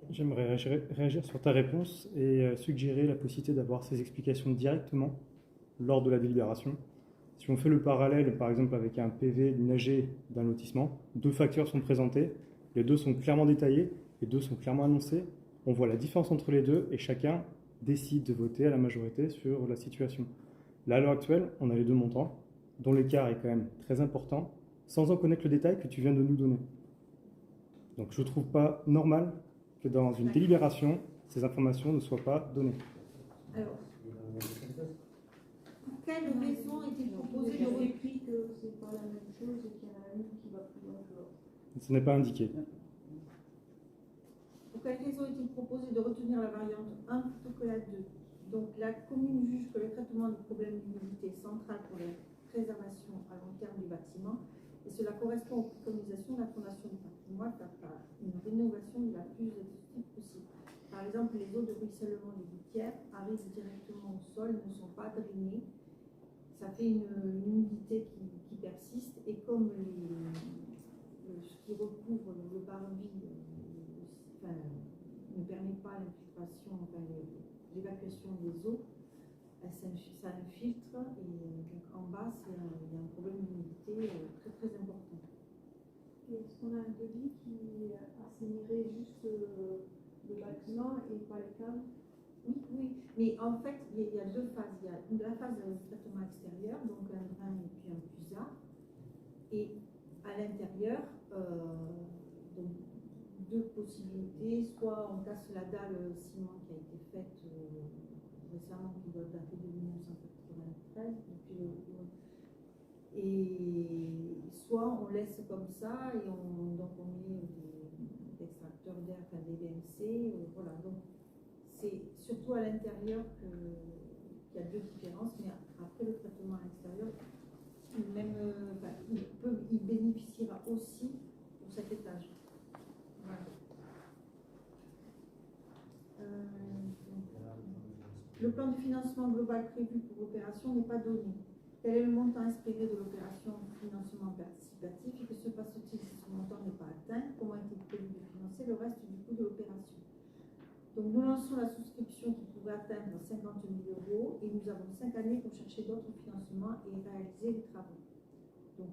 J'aimerais réagir sur ta réponse et suggérer la possibilité d'avoir ces explications directement lors de la délibération. Si on fait le parallèle, par exemple, avec un PV, une AG d'un lotissement, 2 facteurs sont présentés, les 2 sont clairement détaillés, les 2 sont clairement annoncés, on voit la différence entre les 2 et chacun décide de voter à la majorité sur la situation. Là, à l'heure actuelle, on a les 2 montants, dont l'écart est quand même très important, sans en connaître le détail que tu viens de nous donner. Donc je ne trouve pas normal que dans une délibération, ces informations ne soient pas données. Alors, pour quelle raison est-il proposé de repris que ce n'est pas la même chose et qu'il y en a une qui va plus loin que l'autre? Ce n'est pas indiqué. Pour quelle raison est-il proposé de retenir la variante 1 plutôt que la 2? Donc la commune juge que le traitement du problème d'humidité est central pour la préservation à long terme du bâtiment et cela correspond aux préconisations de la Fondation du patrimoine par une rénovation la plus exhaustive possible. Par exemple, les eaux de ruissellement des gouttières arrivent directement au sol, ne sont pas drainées. Ça fait une humidité qui persiste et comme ce qui recouvre le parvis ne permet pas l'infiltration, l'évacuation des eaux, ça infiltre et donc en bas il y a un problème d'humidité très très important. Est-ce qu'on a un devis qui assainirait juste le bâtiment et pas les câbles? Oui, mais en fait il y a 2 phases. Il y a la phase de traitement extérieur, donc un drain et puis un puisard, et à l'intérieur, donc 2 possibilités, soit on casse la dalle ciment qui a été faite récemment, qui doit dater de 1993, et soit on laisse comme ça et donc on met des extracteurs d'air, des BMC, voilà. Donc c'est surtout à l'intérieur qu'il y a 2 différences, mais après le traitement à l'extérieur, même il bénéficiera aussi pour cet étage. Voilà. Le plan de financement global prévu pour l'opération n'est pas donné. Quel est le montant espéré de l'opération financement participatif et que se passe Donc nous lançons la souscription qui pourrait atteindre 50 000 € et nous avons 5 années pour chercher d'autres financements et réaliser les travaux. Donc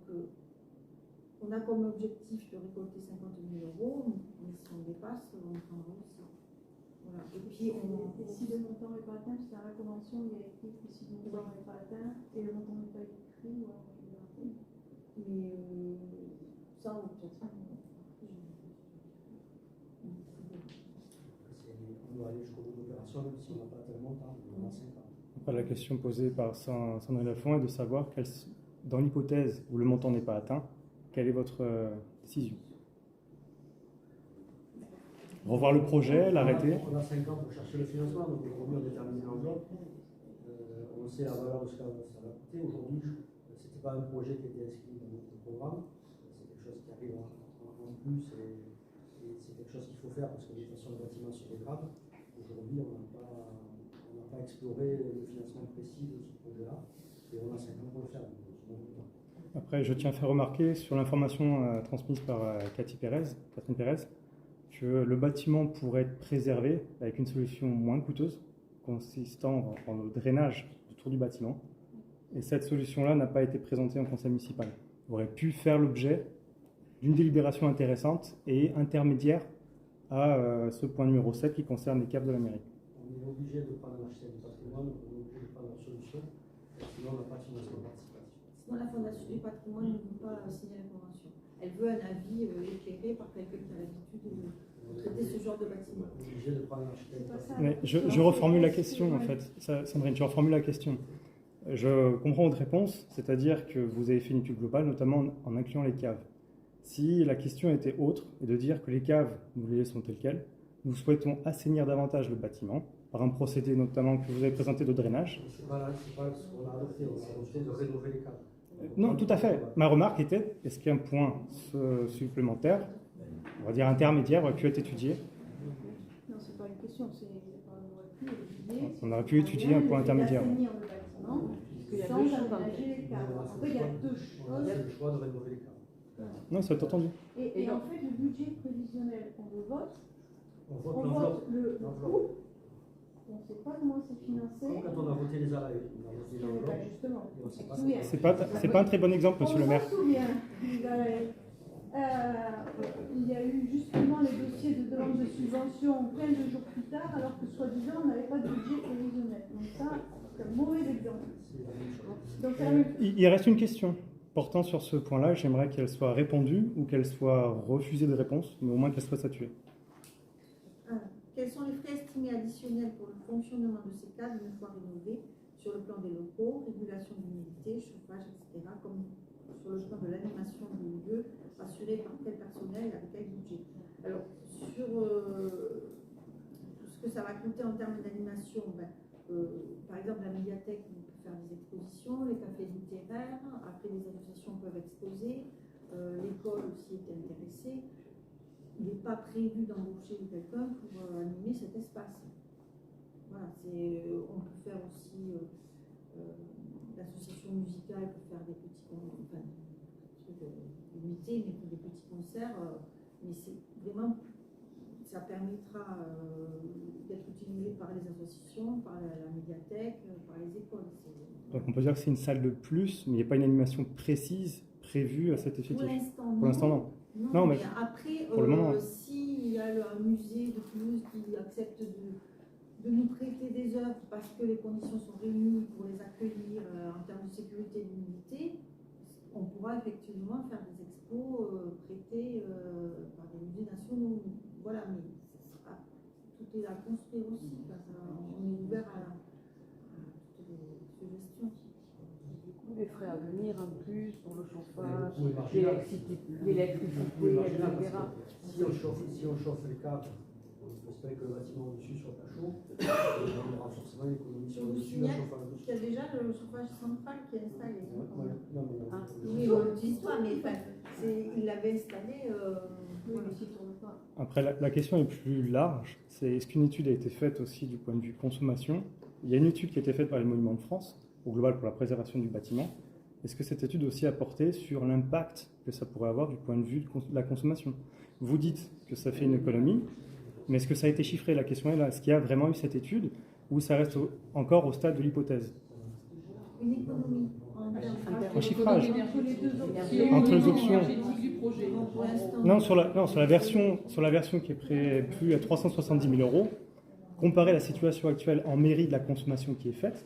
on a comme objectif de récolter 50 000 €, mais si on dépasse, on prendra aussi. Voilà. Et puis Et si le montant n'est pas atteint, parce que dans la convention, il y a écrit que si le montant n'est pas atteint et le montant n'est pas écrit, alors je vais rappeler. mais ça, on peut être. On doit aller jusqu'au bout de l'opération, même si on n'a pas tellement de temps, on a 5 ans. Après, la question posée par Sandrine Lafont est de savoir, dans l'hypothèse où le montant n'est pas atteint, quelle est votre décision? Revoir le projet, l'arrêter? On a 5 ans pour chercher le financement, donc aujourd'hui on détermine l'enveloppe. On sait la valeur de ce que ça va coûter. Aujourd'hui, ce n'était pas un projet qui était inscrit dans notre programme. C'est quelque chose qui arrive en plus et c'est quelque chose qu'il faut faire parce que les façons de bâtiment se dégradent. Aujourd'hui, on n'a pas exploré le financement précis de ce projet-là et on a 5 ans pour le faire. Après, je tiens à faire remarquer sur l'information transmise par Catherine Pérez, que le bâtiment pourrait être préservé avec une solution moins coûteuse, consistant en le drainage autour du bâtiment. Et cette solution-là n'a pas été présentée en conseil municipal. Elle aurait pu faire l'objet d'une délibération intéressante et intermédiaire à ce point numéro 7 qui concerne les caves de la mairie. On est obligé de prendre un architecte du patrimoine, on est obligé de prendre leur solution, sinon on n'a pas de financement participatif. Sinon, la Fondation du patrimoine ne veut pas signer la convention. Elle veut un avis éclairé par quelqu'un qui a l'habitude de traiter ce genre de bâtiment. On est obligé de prendre un architecte. Mais je reformule la question, en fait. Sandrine, je reformule la question. Je comprends votre réponse, c'est-à-dire que vous avez fait une étude globale, notamment en incluant les caves. Si la question était autre, et de dire que les caves, nous les laissons telles quelles, nous souhaitons assainir davantage le bâtiment, par un procédé notamment que vous avez présenté de drainage. C'est pas ce qu'on a adopté, on a adopté de rénover les caves. Non, tout à fait. Ma remarque était, est-ce qu'un point supplémentaire, on va dire intermédiaire, aurait pu être étudié? Non, c'est pas une question, On aurait pu étudier un point intermédiaire. Sans aménager les caves. En fait, il y a deux choses. C'est le choix de rénover les caves. Non, ça va être entendu. Et en fait, le budget prévisionnel qu'on le vote, On on vote vote le l'enveloppe. coût, on ne sait pas comment c'est financé. Comme quand on a voté les arrêts, on a voté l'enveloppe. Justement, Et on sait pas oui, C'est pas un très bon exemple, monsieur le maire. On s'en souvient. Il y a eu justement les dossiers de demande de subvention 15 jours plus tard, alors que soi-disant on n'avait pas de budget prévisionnel. Donc ça, c'est un mauvais exemple. Donc, Il reste une question portant sur ce point-là. J'aimerais qu'elle soit répondue ou qu'elle soit refusée de réponse, mais au moins qu'elle soit statuée. Quels sont les frais estimés additionnels pour le fonctionnement de ces cadres une fois rénovés sur le plan des locaux, régulation d'humidité, chauffage, etc., comme sur le plan de l'animation du lieu, assuré par quel personnel et avec quel budget? Alors, sur ce que ça va coûter en termes d'animation, par exemple, la médiathèque peut faire des expositions, les cafés littéraires, après les associations peuvent exposer, l'école aussi est intéressée. Il n'est pas prévu d'embaucher quelqu'un pour animer cet espace. Voilà, on peut faire aussi l'association musicale peut faire des petits limités, mais des petits concerts. Mais c'est vraiment, ça permettra d'être utilisé par les associations, par la médiathèque, par les écoles. Donc on peut dire que c'est une salle de plus, mais il n'y a pas une animation précise prévue à cet effectif. Pour l'instant, non. Non, mais après, pour le moment, s'il y a un musée de Toulouse qui accepte de nous prêter des œuvres parce que les conditions sont réunies pour les accueillir en termes de sécurité et d'humidité, on pourra effectivement faire des expos prêtés par des musées nationaux. Voilà, mais tout est à construire aussi. On est ouvert à toutes les suggestions. Les frais à venir en plus pour le chauffage, l'électricité, etc. Si on chauffe les caves, on espère que le bâtiment au-dessus soit pas chaud, on aura forcément une économie sur le dessus, un chauffage dessus. Il y a déjà le chauffage central qui est installé. Oui, on ne l'utilise pas, mais il l'avait installé. Après, la question est plus large. C'est est-ce qu'une étude a été faite aussi du point de vue consommation? Il y a une étude qui a été faite par les Monuments de France, au global pour la préservation du bâtiment. Est-ce que cette étude aussi a porté sur l'impact que ça pourrait avoir du point de vue de la consommation? Vous dites que ça fait une économie. Mais est-ce que ça a été chiffré? La question est là. Est-ce qu'il y a vraiment eu cette étude ou ça reste encore au stade de l'hypothèse? Une économie Un chiffrage. entre les options. Du projet. Non, sur la version qui est prévue à 370 000 euros, comparer la situation actuelle en mairie de la consommation qui est faite,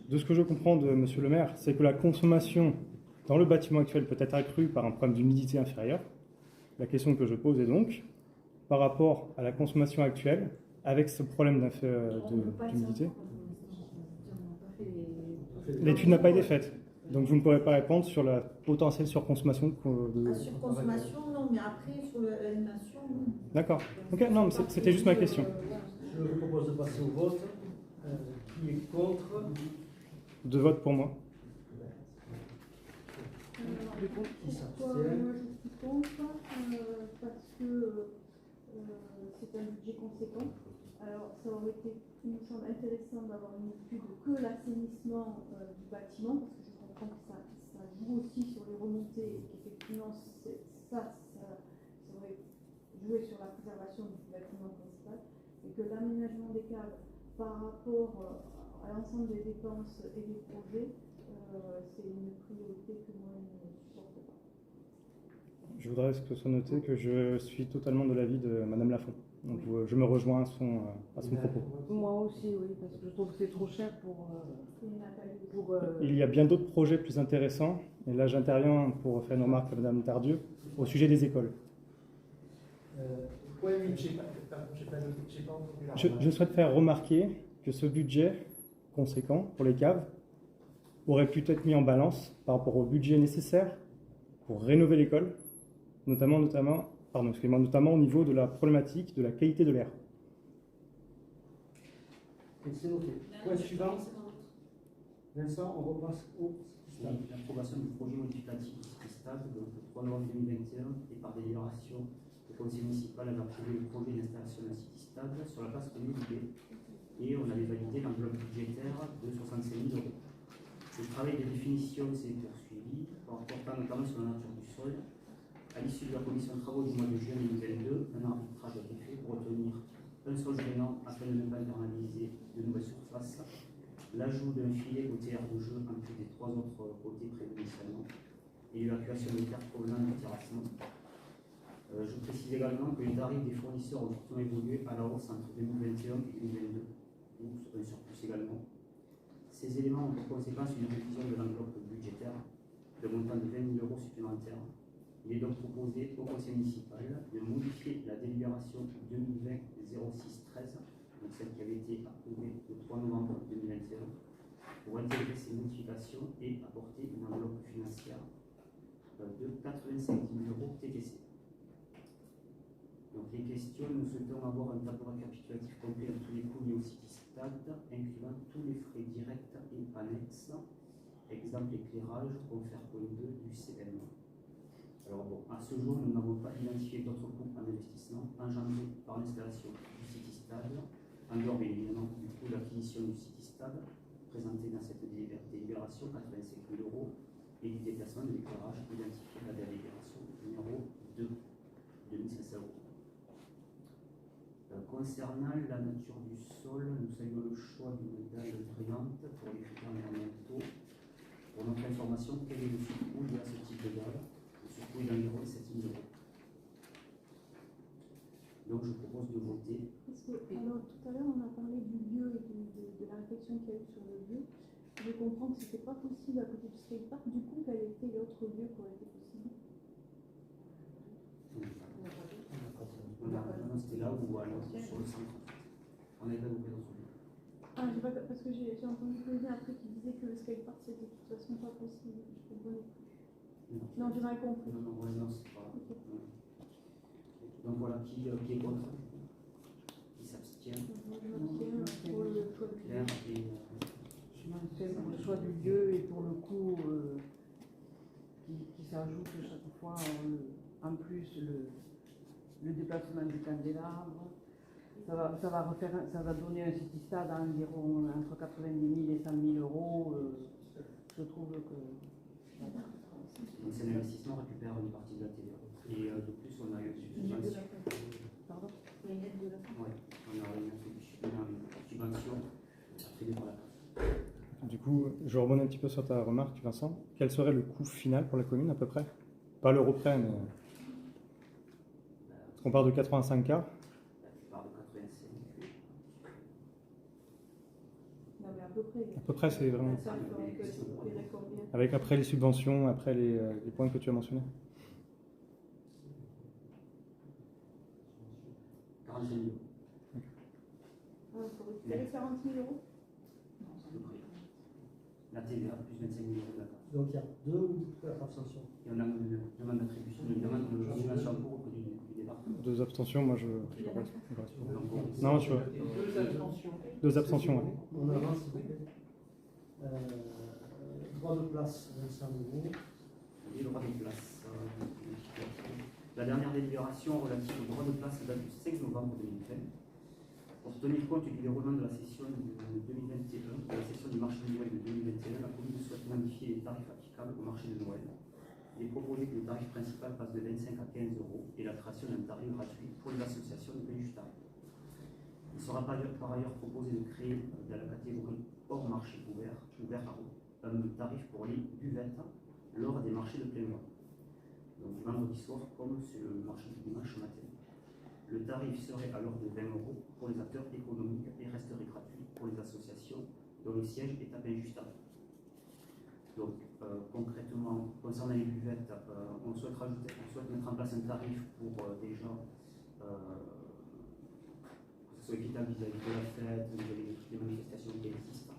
de ce que je comprends de M. le maire, c'est que la consommation dans le bâtiment actuel peut être accrue par un problème d'humidité inférieure. La question que je pose est donc, par rapport à la consommation actuelle, avec ce problème d'humidité, l'étude n'a pas été faite. Donc vous ne pourrez pas répondre sur la potentielle surconsommation de... La surconsommation, non, mais après, sur l'alimentation, oui. D'accord. Ok, non, mais c'était juste ma question. Je vous propose de passer au vote. Qui est contre? 2 votes pour moi. Qui Pourquoi s'abstient? moi je suis contre? Parce que c'est un budget conséquent. Alors ça aurait été, il me semble intéressant d'avoir une étude que l'assainissement du bâtiment, parce que je comprends que ça joue aussi sur les remontées et qu'effectivement ça aurait joué sur la préservation du bâtiment principal, et que l'aménagement des caves par rapport à l'ensemble des dépenses et des projets, c'est une priorité que moi je ne supporte pas. Je voudrais que ce soit noté que je suis totalement de l'avis de Madame Lafont. Donc je me rejoins à son propos. Moi aussi, oui, parce que je trouve que c'est trop cher pour Il y a bien d'autres projets plus intéressants. Et là, j'interviens pour faire une remarque à Madame Tardieu au sujet des écoles. Oui, j'ai pas entendu la Je souhaite faire remarquer que ce budget conséquent pour les caves aurait pu être mis en balance par rapport au budget nécessaire pour rénover l'école, notamment au niveau de la problématique de la qualité de l'air. C'est noté. Point suivant. Vincent, on repasse au stade. L'approbation du projet modificatif du site stade, donc le 3 novembre 2021, et par délibération, le conseil municipal avait approuvé le projet d'installation d'un site stade sur la place commune B, et on avait validé l'enveloppe budgétaire de 65 000 euros. Le travail de définition s'est poursuivi, en portant notamment sur la nature du sol. À l'issue de la commission de travaux du mois de juin 2022, un arbitrage a été fait pour retenir un sol gênant afin de ne pas internaliser de nouvelles surfaces, l'ajout d'un filet côté aire de jeu en plus des 3 autres côtés prévus initialement, et l'évacuation des terres provenant du terrassement. Je précise également que les tarifs des fournisseurs ont fortement évolué à la hausse entre 2021 et 2022, donc un surplus également. Ces éléments ont pour conséquence une révision de l'enveloppe budgétaire de montant de 20 000 euros supplémentaires. Il est donc proposé au conseil municipal de modifier la délibération 2020-06-13, donc celle qui avait été approuvée le 3 novembre 2021, pour intégrer ces modifications et apporter une enveloppe financière de 85 000 euros TTC. Donc les questions, nous souhaitons avoir un tableau récapitulatif complet de tous les coûts liés au City Stade, incluant tous les frais directs et annexes, exemple éclairage, confère point 2 du CM. Alors bon, à ce jour, nous n'avons pas identifié d'autres coûts en investissement engendrés par l'installation du City Stade, en dehors évidemment du coût d'acquisition du City Stade, présenté dans cette délibération, 85 000 euros, et du déplacement de l'éclairage identifié dans la délibération numéro 2, 2500 euros. Concernant la nature du sol, nous saluons le choix d'une dalle brillante pour les critères environnementaux. Pour notre information, quel est le surcoût lié à ce type de dalle? Le surcoût est d'environ 7 000 euros. Donc je propose de voter. Alors tout à l'heure on a parlé du lieu et de la réflexion qu'il y a eu sur le lieu. Je comprends que ce n'était pas possible à côté du skatepark. Du coup, quel était l'autre lieu qui aurait été possible? C'était là où alors sur le centre. On n'avait pas beaucoup d'autres lieux. Ah, parce que j'ai entendu quelqu'un après qui disait que le skatepark c'était de toute façon pas possible. Je comprenais plus. Non, j'ai mal compris. Non, c'est pas. Okay. Donc voilà, qui est contre? Qui s'abstient? Je m'abstiens pour le choix du Claire et. Je m'abstiens pour le choix du lieu et pour le coût qui s'ajoute chaque fois en plus le déplacement du candélabre. Ça va donner un City Stade à environ entre 90 000 et 100 000 euros. Je trouve que. Donc c'est l'investissement récupère une partie de la TVA. Et de plus, on a eu une subvention. Pardon? Il y a une aide de la coup, je rebondis un petit peu sur ta remarque, Vincent. Quel serait le coût final pour la commune à peu près? Pas l'euro près, mais. Parce qu'on part de 85K. Tu pars de 85. Non, mais à peu près. À peu près, c'est vraiment. Ça, il faudrait que tu paierais combien? Avec après les subventions, après les points que tu as mentionnés. 45 000 €. Ah, il faudrait que tu payes 40 000 €. À peu près. La TVA plus 25 000 € de la taxe. Donc il y a deux ou trois abstentions. Et on a une demande d'attribution, une demande de subvention en cours auprès du département. Deux abstentions, moi je reste. Donc, Non, tu vois. Deux abstentions. Deux abstentions, ouais. On avance, s'il vous plaît. Droit de place, 25 €. Et le droit de place. La dernière délibération relative au droit de place date du 5 novembre 2020. Pour tenir compte du déroulement de la session de 2021, de la session du marché de Noël de 2021, la commune souhaite modifier les tarifs applicables au marché de Noël. Il est proposé que le tarif principal passe de 25 à 15 € et la création d'un tarif gratuit pour les associations de bénéficiaires. Il sera par ailleurs proposé de créer dans la catégorie hors marché ouvert un tarif pour les buvettes lors des marchés de plein mois. Donc vendredi soir comme sur le marché du dimanche matin. Le tarif serait alors de 20 € pour les acteurs économiques et resterait gratuit pour les associations dont le siège est à Pain-Juste-Arrêt. Donc concrètement, concernant les buvettes, on souhaite mettre en place un tarif pour des gens que ce soit équitable vis-à-vis de la fête, vis-à-vis des manifestations qui existent.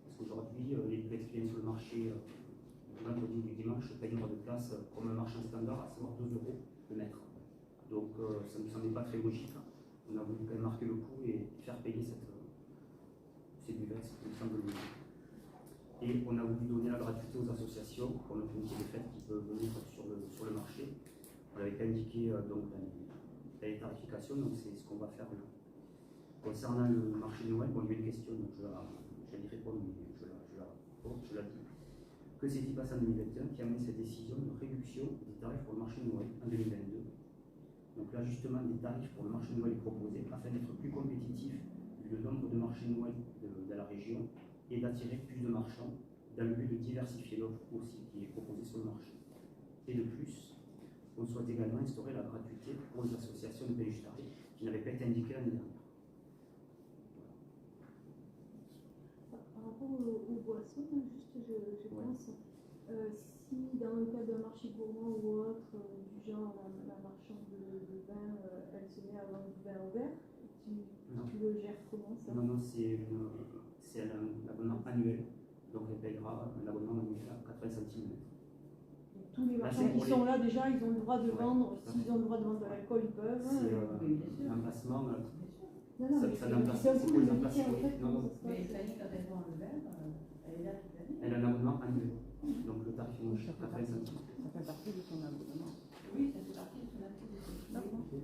Parce qu'aujourd'hui, les buvettes qui viennent sur le marché du vendredi ou du dimanche payent une droit de place comme un marchand standard, à savoir 2 € le mètre. Donc ça ne me semblait pas très logique. On a voulu quand même marquer le coup et faire payer ces buvettes, ça me semble logique. Et on a voulu donner la gratuité aux associations, comme le comité des fêtes qui peuvent venir sur le marché. On n'avait pas indiqué donc, les tarifications, donc c'est ce qu'on va faire là. Concernant le marché de Noël, bon, il y a une question, donc j'allais répondre, mais je la dis. Que s'est-il passé en 2021 qui a amené cette décision de réduction des tarifs pour le marché de Noël en 2022? Donc l'ajustement des tarifs pour le marché de Noël est proposé afin d'être plus compétitif vu le nombre de marchés de Noël de la région et d'attirer plus de marchands dans le but de diversifier l'offre aussi qui est proposée sur le marché. Et de plus, on souhaite également instaurer la gratuité pour les associations de bénéficiaires qui n'avaient pas été indiquées l'année dernière. Par rapport aux boissons, juste je pense, si dans le cas d'un marché gourmand ou autre, du genre la marchande de vin, elle se met à vendre du vin au verre, tu le gères comment ça? Non, c'est un abonnement annuel, donc elle payera un abonnement annuel à 80 centimes. Tous les marchands qui sont là déjà, ils ont le droit de vendre, s'ils ont le droit de vendre de l'alcool, ils peuvent. C'est un placement. Non, non, mais ça donne place c'est pour les emplacements. Mais Fanny, quand elle vend le verre, elle est là toute l'année. Elle a un abonnement annuel, donc le tarif est 80 centimes. Ça fait partie de son abonnement. Oui, ça fait partie de son activité.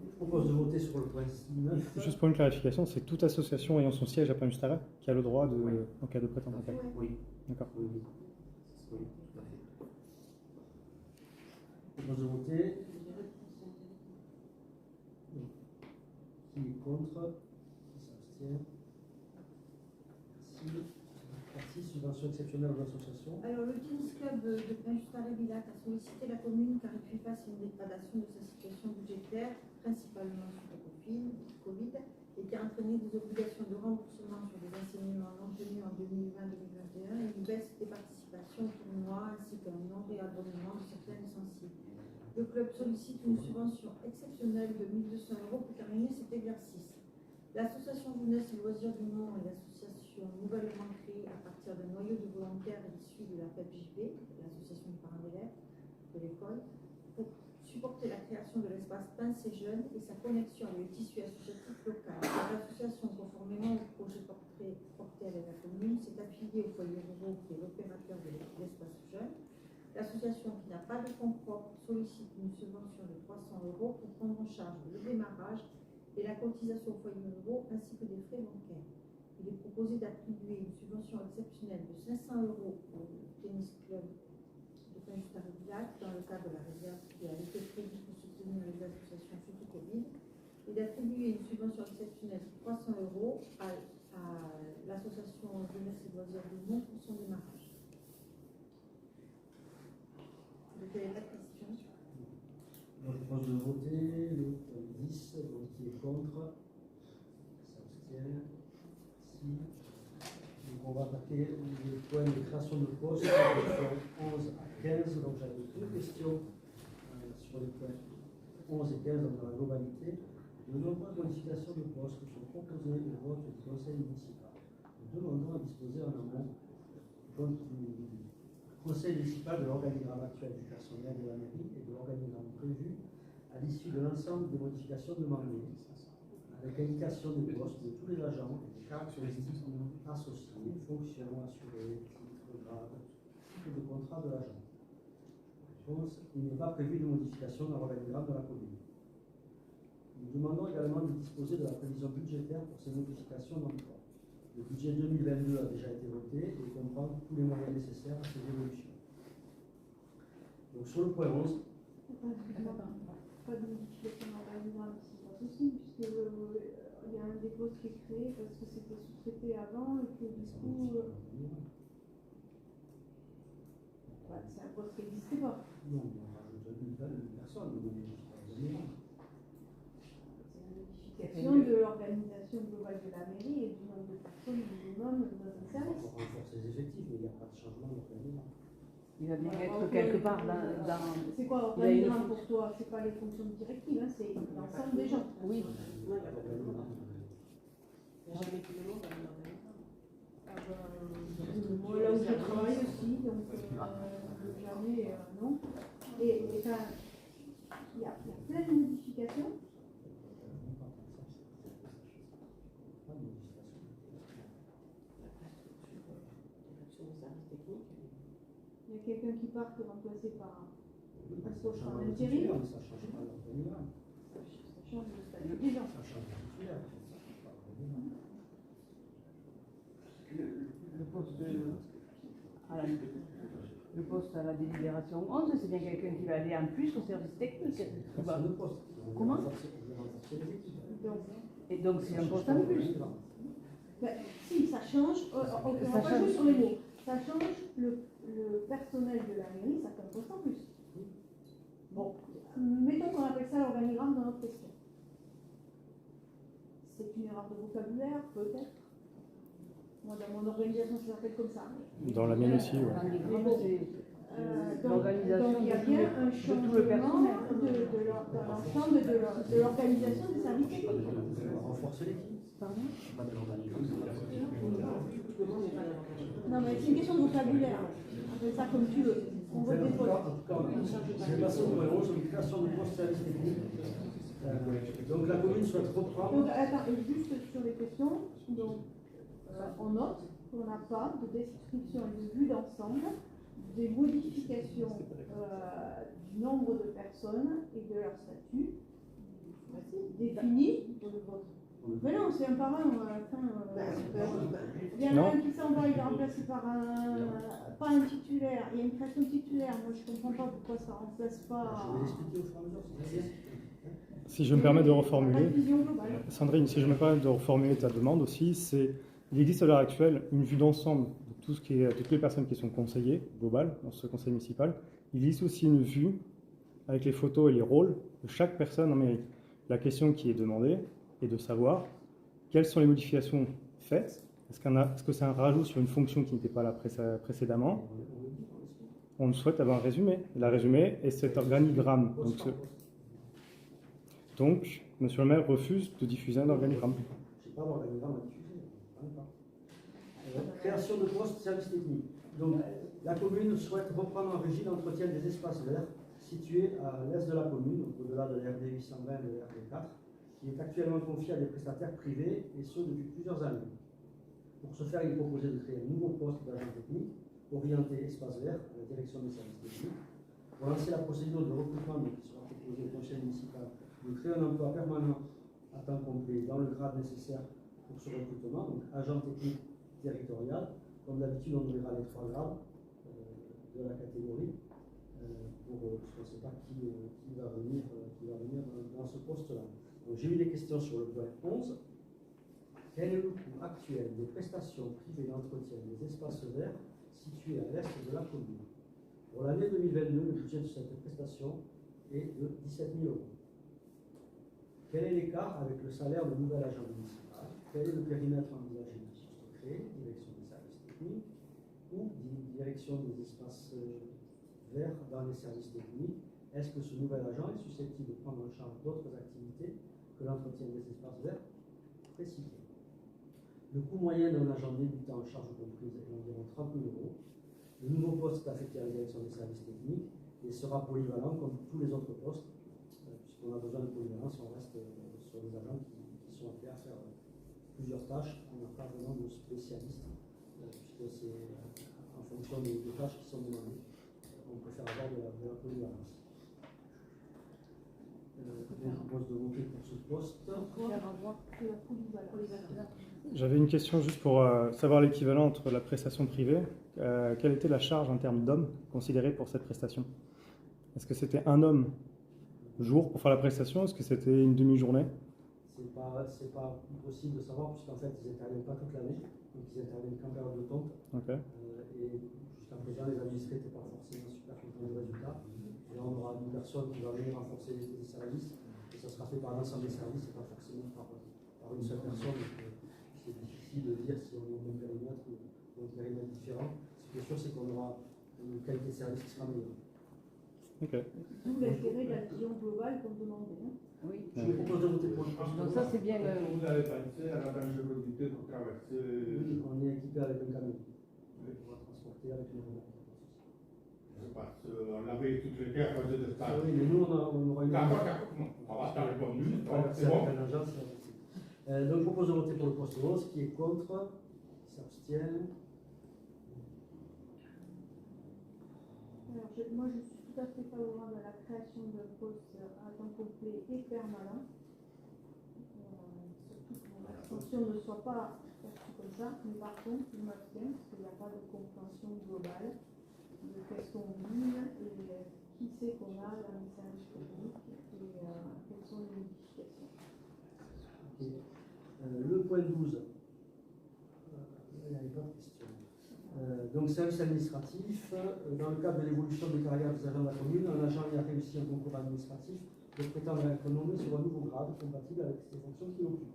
Je propose de voter sur le point 9. Juste pour une clarification, c'est toute association ayant son siège à Pain-Juste-Arrêt qui a le droit de, en cas de prétendant. Oui. D'accord. Oui, tout à fait. Je propose de voter. Qui est contre? Qui s'abstient? Merci. Partie subvention exceptionnelle aux associations. Alors, le tennis club de Pain-Juste-Arrêt-Villac a sollicité la commune car il fait face à une dégradation de sa situation budgétaire, principalement sur le Covid, et qui a entraîné des obligations de remboursement sur des enseignements non tenus en 2020-2021 et une baisse des participations au tournoi ainsi qu'un non-réabonnement de certains licenciés. Le club sollicite une subvention exceptionnelle de 1 200 € pour terminer cet exercice. L'association Jeunesse et Loisirs du Mont est l'association nouvellement créée à partir d'un noyau de volontaires issus de la FEPJP, l'association des parents d'élèves de l'école, pour supporter la création de l'espace Pince et Jeunes et sa connexion avec le tissu associatif local. L'association, conformément au projet porté avec la commune, s'est affiliée au foyer ruraux qui est l'opérateur de l'espace Jeunes. L'association, qui n'a pas de fonds propres, sollicite une subvention de 300 € pour prendre en charge le démarrage et la cotisation au foyer ruraux ainsi que des frais bancaires. Il est proposé d'attribuer une subvention exceptionnelle de 500 € au tennis club de Pain-Juste-Arrêt-Villac dans le cadre de la réserve qui a été prévue pour soutenir les associations suite au Covid et d'attribuer une subvention exceptionnelle de 300 € à l'association Jeunesse et Loisirs du Mont pour son démarrage. propose de voter le point 10, donc qui est contre, s'abstient, si. Donc on va attaquer les points de création de postes, point 11 à 15, donc j'avais deux questions sur les points 11 et 15 dans la globalité. De nombreuses modifications de postes sont proposées au vote du conseil municipal. Nous demandons à disposer en amont du conseil municipal de l'organigramme actuel du personnel de la mairie et de l'organigramme prévu à l'issue de l'ensemble des modifications demandées, avec indication des postes de tous les agents et des caractéristiques associées, fonctions, assurés, titres, grades, type de contrat de l'agent. Il n'est pas prévu de modification dans l'organigramme de la commune. Nous demandons également de disposer de la prévision budgétaire pour ces modifications d'emploi. Le budget 2022 a déjà été voté et comprend tous les moyens nécessaires à ces évolutions. Donc sur le point 11, pas de modification d'organigramme, c'est pas possible, puisqu'il y a un des postes qui est créé parce que c'était sous-traité avant et que du coup. C'est un poste qui n'existait pas. non, on rajoute une personne, on modifie pas l'organigramme. C'est une modification de l'organisation globale de la mairie et du nombre de personnes minimum dans un service. On renforce les effectifs, mais il n'y a pas de changement d'organigramme. Il va bien être quelque part dans. C'est quoi l'organigramme pour toi? C'est pas les fonctions directives, hein, c'est l'ensemble des gens. Oui. Non, il n'y a pas d'organigramme. Il n'y a jamais tout le monde dans l'organigramme. Moi, là où je travaille aussi, donc jamais, non. Et enfin, il y a plein de modifications. Il y a quelqu'un qui part qui est remplacé par un poste en intérim. Ça change pas l'organigramme. Ça change le statut des gens. Ça change le titulaire. Le poste à la délibération 11, c'est bien quelqu'un qui va aller en plus au service technique. C'est le poste. Comment? Et donc c'est un poste en plus. Ben, si, ça change, on va pas jouer sur les mots. Ça change le personnel de la mairie, ça fait un poste en plus. Bon, mettons qu'on appelle ça l'organigramme dans notre question. C'est une erreur de vocabulaire, peut-être. Moi, dans mon organisation, ça s'appelle comme ça. Dans la mienne aussi, ouais. Donc, il y a bien un changement de l'ensemble de l'organisation des services techniques. Renforcer l'équipe. Pardon? Pas de l'organigramme. Non, mais c'est une question de vocabulaire. Appelle ça comme tu veux. On vote des postes. C'est passé au point 11, une création de poste service technique. Donc la commune souhaite reprendre. Donc, attends, juste sur les questions, donc, on note qu'on n'a pas de description et de vue d'ensemble des modifications du nombre de personnes et de leur statut définis pour le vote. Mais non, c'est un par un, à la fin. Il y en a un qui s'en va, il est remplacé par pas un titulaire, il y a une création titulaire. Moi, je ne comprends pas pourquoi ça ne remplace pas. Je vais l'expliquer au fur et à mesure, c'est Si je me permets de reformuler, Sandrine, si je me permets de reformuler ta demande aussi, c'est il existe à l'heure actuelle une vue d'ensemble de tout ce qui est, toutes les personnes qui sont conseillées, globales, dans ce conseil municipal. Il existe aussi une vue avec les photos et les rôles de chaque personne en mairie. La question qui est demandée est de savoir quelles sont les modifications faites. Est-ce que c'est un rajout sur une fonction qui n'était pas là précédemment? On souhaite avoir un résumé. La résumé est cet organigramme. Donc, monsieur le maire refuse de diffuser un organigramme. Je n'ai pas d'organigramme à diffuser. Création de postes service technique. Donc, la commune souhaite reprendre en régie l'entretien des espaces verts situés à l'est de la commune, au-delà de l'RD 820 et de l'RD 4, qui est actuellement confié à des prestataires privés, et ce depuis plusieurs années. Pour ce faire, il est proposé de créer un nouveau poste d'agent technique orienté espace vert à la direction des services techniques. Pour lancer la procédure de recrutement qui sera proposée au conseil municipal, de créer un emploi permanent à temps complet dans le grade nécessaire pour ce recrutement, donc agent technique territorial. Comme d'habitude, on verra les 3 grades de la catégorie parce qu'on ne sait pas qui va venir dans ce poste-là. Donc j'ai eu des questions sur le point 11. Quel est le coût actuel des prestations privées d'entretien des espaces verts situés à l'est de la commune? Pour l'année 2022, le budget de cette prestation est de 17 000 euros. Quel est l'écart avec le salaire de nouvel agent municipal? Quel est le périmètre envisagé de créer? Direction des services techniques ou direction des espaces verts dans les services techniques? Est-ce que ce nouvel agent est susceptible de prendre en charge d'autres activités que l'entretien des espaces verts précités? Le coût moyen d'un agent débutant en charge comprise est d'environ 30 000 euros. Le nouveau poste est affecté à la direction des services techniques et sera polyvalent comme tous les autres postes, puisqu'on a besoin de polyvalence, on reste sur des agents qui sont appelés à faire plusieurs tâches. On n'a pas vraiment de spécialistes, puisque c'est en fonction des tâches qui sont demandées. On préfère avoir de la polyvalence. Je propose de voter pour ce poste. J'avais une question juste pour savoir l'équivalent entre la prestation privée. Quelle était la charge en termes d'hommes considérée pour cette prestation? Est-ce que c'était un homme jour pour faire la prestation? Est-ce que c'était une demi-journée? C'est pas possible de savoir, puisqu'en fait, ils n'interviennent pas toute l'année, donc ils interviennent qu'en période de tonte. Okay. Et jusqu'à présent, les administrés n'étaient pas forcément super contents du résultat. Et là, on aura une personne qui va venir renforcer les services, et ça sera fait par l'ensemble des services et pas forcément par une seule personne. C'est difficile de dire si on est au même périmètre ou un périmètre différent. Ce qui est sûr, c'est qu'on aura une qualité de service qui sera meilleure. Okay. D'où l'intérêt de la vision globale qu'on demandait. Hein. Oui. Je vous propose de voter pour le poste. Donc ça, c'est bien. Vous avez pensé à la dangerosité pour traverser. Oui, on est équipé avec un camion. On va transporter avec une remorque. Parce qu'on avait toutes les terres de Ah stade. oui, mais nous, on aura une D'accord, on va t'as répondu. c'est C'est bon. avec un agent, c'est pas possible. Donc, je propose de voter pour le poste 11, qui est contre, qui s'abstient. Alors, moi, je suis tout à fait favorable à la création d'un poste à temps complet et permanent. Surtout que mon abstention ne soit pas perçue comme ça, mais par contre, je m'abstiens parce qu'il n'y a pas de compréhension globale de qu'est-ce qu'on vise et qui c'est qu'on a dans les services publics et quelles sont les modifications. Okay. Le point 12, il n'y avait pas de question. Donc, service administratif, dans le cadre de l'évolution des carrières des agents de la commune, un agent ayant réussi un concours administratif peut prétendre être nommé sur un nouveau grade compatible avec les fonctions qu'il occupe.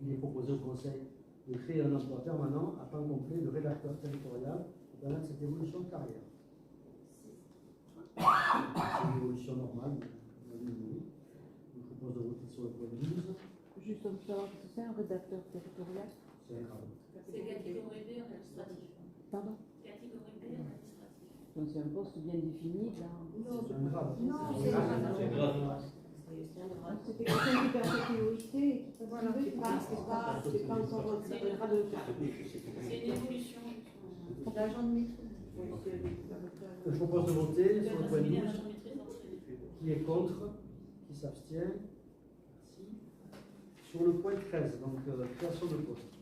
Il est proposé au Conseil de créer un emploi permanent à temps complet de rédacteur territorial pour permettre cette évolution de carrière. C'est une évolution normale, oui. Je vous propose de voter sur le point 12. Juste pour savoir que c'est un rédacteur territorial. C'est un grade. C'est catégorie B en administratif. Pardon? Catégorie B en administratif. Donc c'est un poste bien défini. Là. C'est un grade. Non, c'est un grade. C'était quelqu'un qui perd sa priorité et qui passe Voilà, c'est pas encore C'est le grade de C'est une évolution. l'agent de maîtrise. Je propose de voter sur le point 12. Agent de maîtrise d'entrée. Qui est contre? Qui s'abstient? Merci. Sur le point 13, donc création de poste.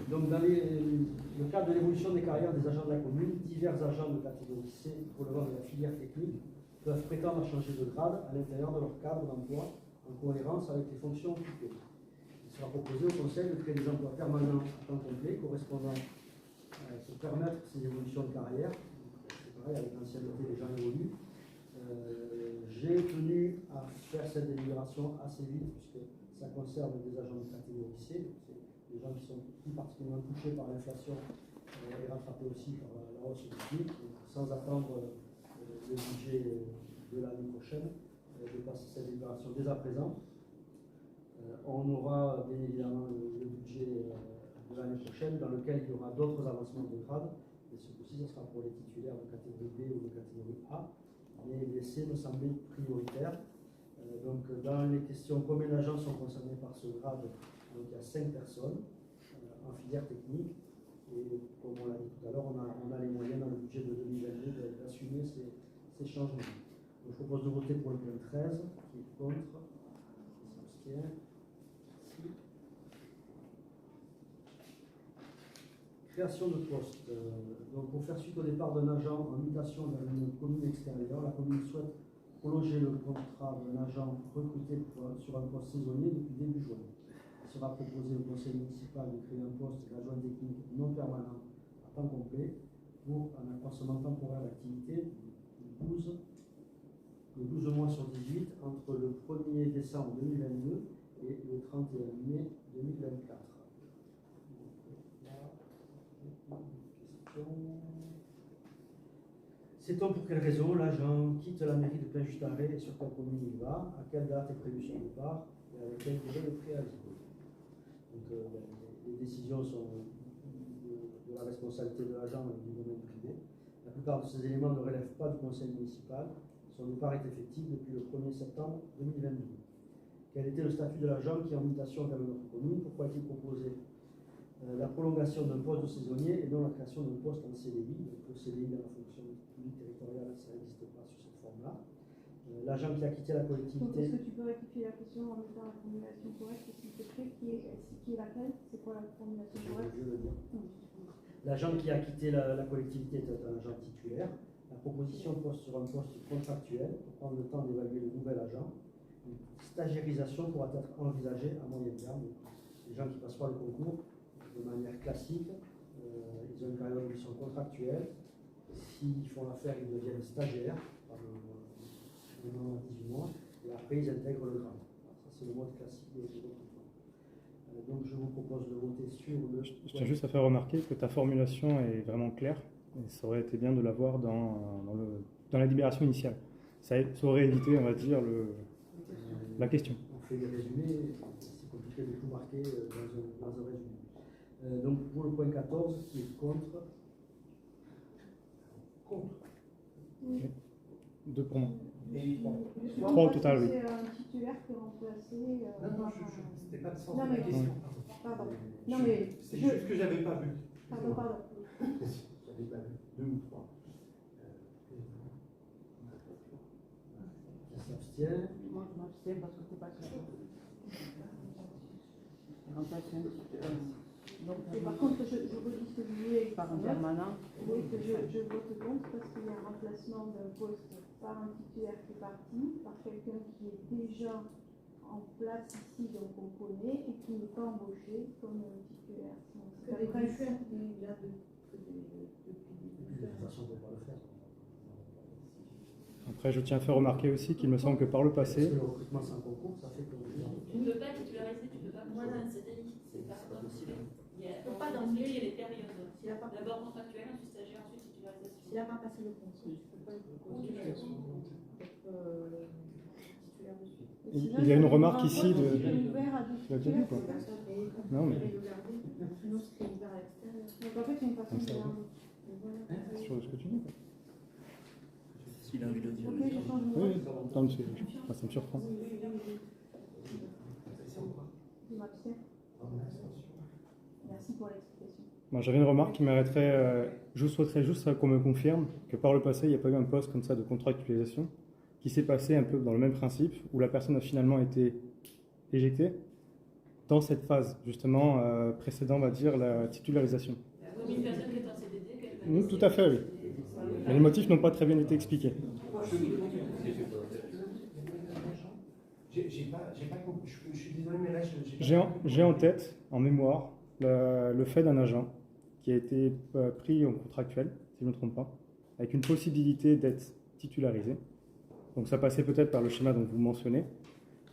Donc dans le cadre de l'évolution des carrières des agents de la commune, divers agents de catégorie C relevant de la filière technique peuvent prétendre à changer de grade à l'intérieur de leur cadre d'emploi en cohérence avec les fonctions occupées. Il sera proposé au Conseil de créer des emplois permanents à temps complet correspondant pour permettre ces évolutions de carrière. C'est pareil, avec l'ancienneté, les gens évoluent. J'ai tenu à faire cette délibération assez vite puisque ça concerne des agents de catégorie C. C'est des gens qui sont plus particulièrement touchés par l'inflation et rattrapés aussi par la hausse du SMIC. Sans attendre le budget de l'année prochaine, de passer cette délibération dès à présent. On aura bien évidemment le budget de l'année prochaine dans lequel il y aura d'autres avancements de grade. Et ce coup-ci, ce sera pour les titulaires de catégorie B ou de catégorie A. Mais les C me semblait prioritaire. Donc, dans les questions, combien d'agents sont concernés par ce grade? Donc, il y a 5 personnes en filière technique. Et comme on l'a dit tout à l'heure, on a les moyens dans le budget de 2022 d'assumer ces changements. Donc, je propose de voter pour le point 13, qui est contre, qui s'abstient. Merci. Création de poste. Donc, pour faire suite au départ d'un agent en mutation vers une commune extérieure, la commune souhaite prolonger le contrat d'un agent recruté sur un poste saisonnier depuis début juin. Il sera proposé au conseil municipal de créer un poste d'adjoint technique non permanent à temps complet pour un accroissement temporaire d'activité de entre le 1er décembre 2022 et le 31 mai 2024. Sait-on pour quelle raison l'agent quitte la mairie de Plain-Juste-Arrêt et sur quelle commune il va, à quelle date est prévu son départ et avec quel délai de préavis? Donc, les décisions sont de la responsabilité de l'agent et du domaine privé. La plupart de ces éléments ne relèvent pas du conseil municipal. Son départ est effectif depuis le 1er septembre 2022. Quel était le statut de l'agent qui est en mutation vers notre commune? Pourquoi a-t-il proposé la prolongation d'un poste de saisonnier et non la création d'un poste en CDI? Donc, le CDI dans la fonction publique territoriale, ça n'existe pas sous cette forme-là. L'agent qui a quitté la Donc, collectivité. est-ce que tu peux rectifier la question en mettant la formulation correcte, s'il te plaît, qui est laquelle? C'est quoi la formulation correcte? Je veux dire. L'agent qui a quitté la collectivité est un agent titulaire. La proposition porte sur un poste contractuel pour prendre le temps d'évaluer le nouvel agent. Une stagiairisation pourra être envisagée à moyen terme. Les gens qui passent par le concours, de manière classique, ils ont une période où ils sont contractuels. S'ils font l'affaire, ils deviennent stagiaires pendant 18 mois et après ils intègrent le grade. Ça, c'est le mode classique de recrutement. Donc je vous propose de voter sur le. Je tiens juste à faire remarquer que ta formulation est vraiment claire et ça aurait été bien de l'avoir dans la libération initiale. Ça aurait évité, on va dire, la question. On fait des résumés, c'est compliqué de tout marquer dans un résumé. Donc pour le point 14, qui est contre. Oui. 2 pour moi. Et 3 au total, oui. C'est un titulaire qui est remplacé. Non, c'était pas le sens Non, de mais- la question. Pardon. Non, mais. C'est juste que j'avais pas vu. Pardon. J'avais pas vu. 2 ou 3. Qui s'abstient. Moi, je m'abstiens parce que c'est pas clair. Remplacer un titulaire. Donc, Et par contre, je redis ce que je voulais. par un permanent. Oui, que je vote contre parce qu'il y a un remplacement d'un poste par un titulaire qui est parti, par quelqu'un qui est déjà en place ici, donc on connaît, et qui n'est pas embauché comme titulaire. Donc, c'est Que les pas préfets, une- il y a depuis Et puis de toute façon, on ne peut pas le faire. Après, je tiens à faire remarquer aussi qu'il me semble que par le Parce passé, que le recrutement sans concours, ça fait que. Tu ne peux pas titulariser, tu ne peux pas Voilà. prendre un CDI. C'est pas possible. Il y a, Faut dans pas le dans- milieu, il y a des périodes. S'il n'a pas, D'abord contractuel, ensuite stagiaire, ensuite titularisation. s'il n'a pas passé le concours, tu peux pas être titulaire de suite. il y a une remarque ici de. Il est ouvert à des Tu l'as déjà dit, quoi. Non, mais- Sinon, c'est ouvert à l'extérieur. Donc en fait, c'est une façon Comme de ça, faire. C'est sur ce que tu dis, quoi. S'il a envie de dire. Ok, je change de Oui, vote. non, mais ça me surprend. Je m'abstiens. Merci pour l'explication. Moi, j'avais une remarque qui m'arrêterait. Je souhaiterais juste qu'on me confirme que par le passé, il n'y a pas eu un poste comme ça de contractualisation qui s'est passé un peu dans le même principe, où la personne a finalement été éjectée dans cette phase, justement, précédant, on va dire, la titularisation. Oui, une personne qui est en CDD, qu'elle va Oui, tout à fait, oui. Mais les motifs n'ont pas très bien été expliqués. J'ai pas compris. Je suis désolé, mais là, j'ai pas J'ai en tête, en mémoire, le fait d'un agent qui a été pris en contractuel, si je ne me trompe pas, avec une possibilité d'être titularisé. Donc ça passait peut-être par le schéma dont vous mentionnez.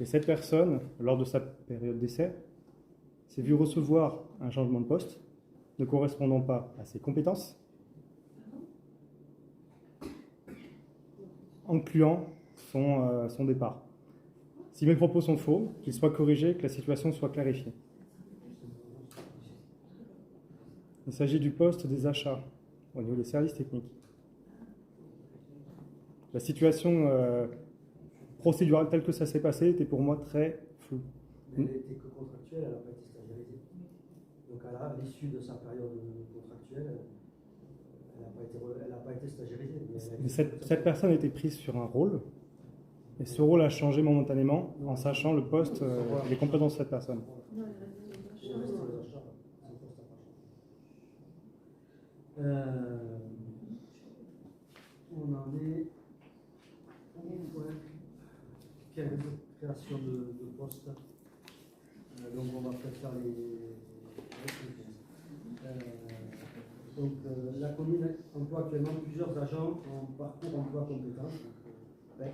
Et cette personne, lors de sa période d'essai, s'est vue recevoir un changement de poste ne correspondant pas à ses compétences, incluant son départ. Si mes propos sont faux, qu'ils soient corrigés, que la situation soit clarifiée. Il s'agit du poste des achats au niveau des services techniques. La situation procédurale telle que ça s'est passé était pour moi très floue. Mais elle n'était que contractuelle, elle n'a pas été stagiarisée. Donc à l'issue de sa période contractuelle, elle n'a pas été stagiarisée. Mais cette personne a été prise sur un rôle, et ce rôle a changé momentanément en sachant le poste et les compétences de cette personne. On en est au point 15, création de postes. Donc on va peut-être faire la commune emploie actuellement plusieurs agents en parcours emploi compétences, PEC,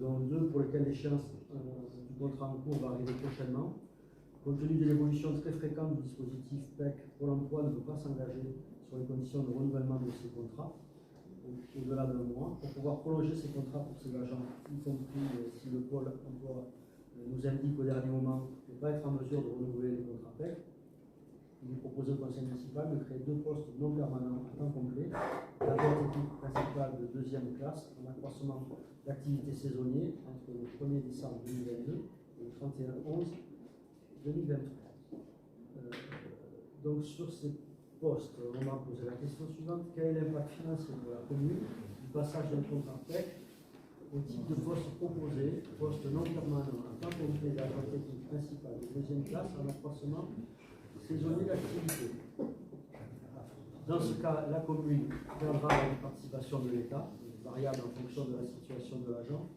dont 2 pour lesquels l'échéance du contrat en cours va arriver prochainement. Compte tenu de l'évolution très fréquente du dispositif PEC, Pôle emploi ne peut pas s'engager sur les conditions de renouvellement de ces contrats au-delà d'un mois. Pour pouvoir prolonger ces contrats pour ces agents, y compris si le Pôle emploi nous indique au dernier moment ne pas être en mesure de renouveler les contrats PEC, il est proposé au conseil municipal de créer 2 postes non permanents à temps complet, d'abord technique principale de 2e classe, en accroissement d'activité saisonnière entre le 1er décembre 2022 et le 31/11/2023. Donc sur ces postes, on m'a posé la question suivante: quel est l'impact financier pour la commune du passage d'un contrat PEC au type de poste proposé, poste non permanent à temps complet d'agent technique principal de 2e classe en accroissement saisonnier d'activité? Dans ce cas, la commune perdra une participation de l'État, variable en fonction de la situation de l'agent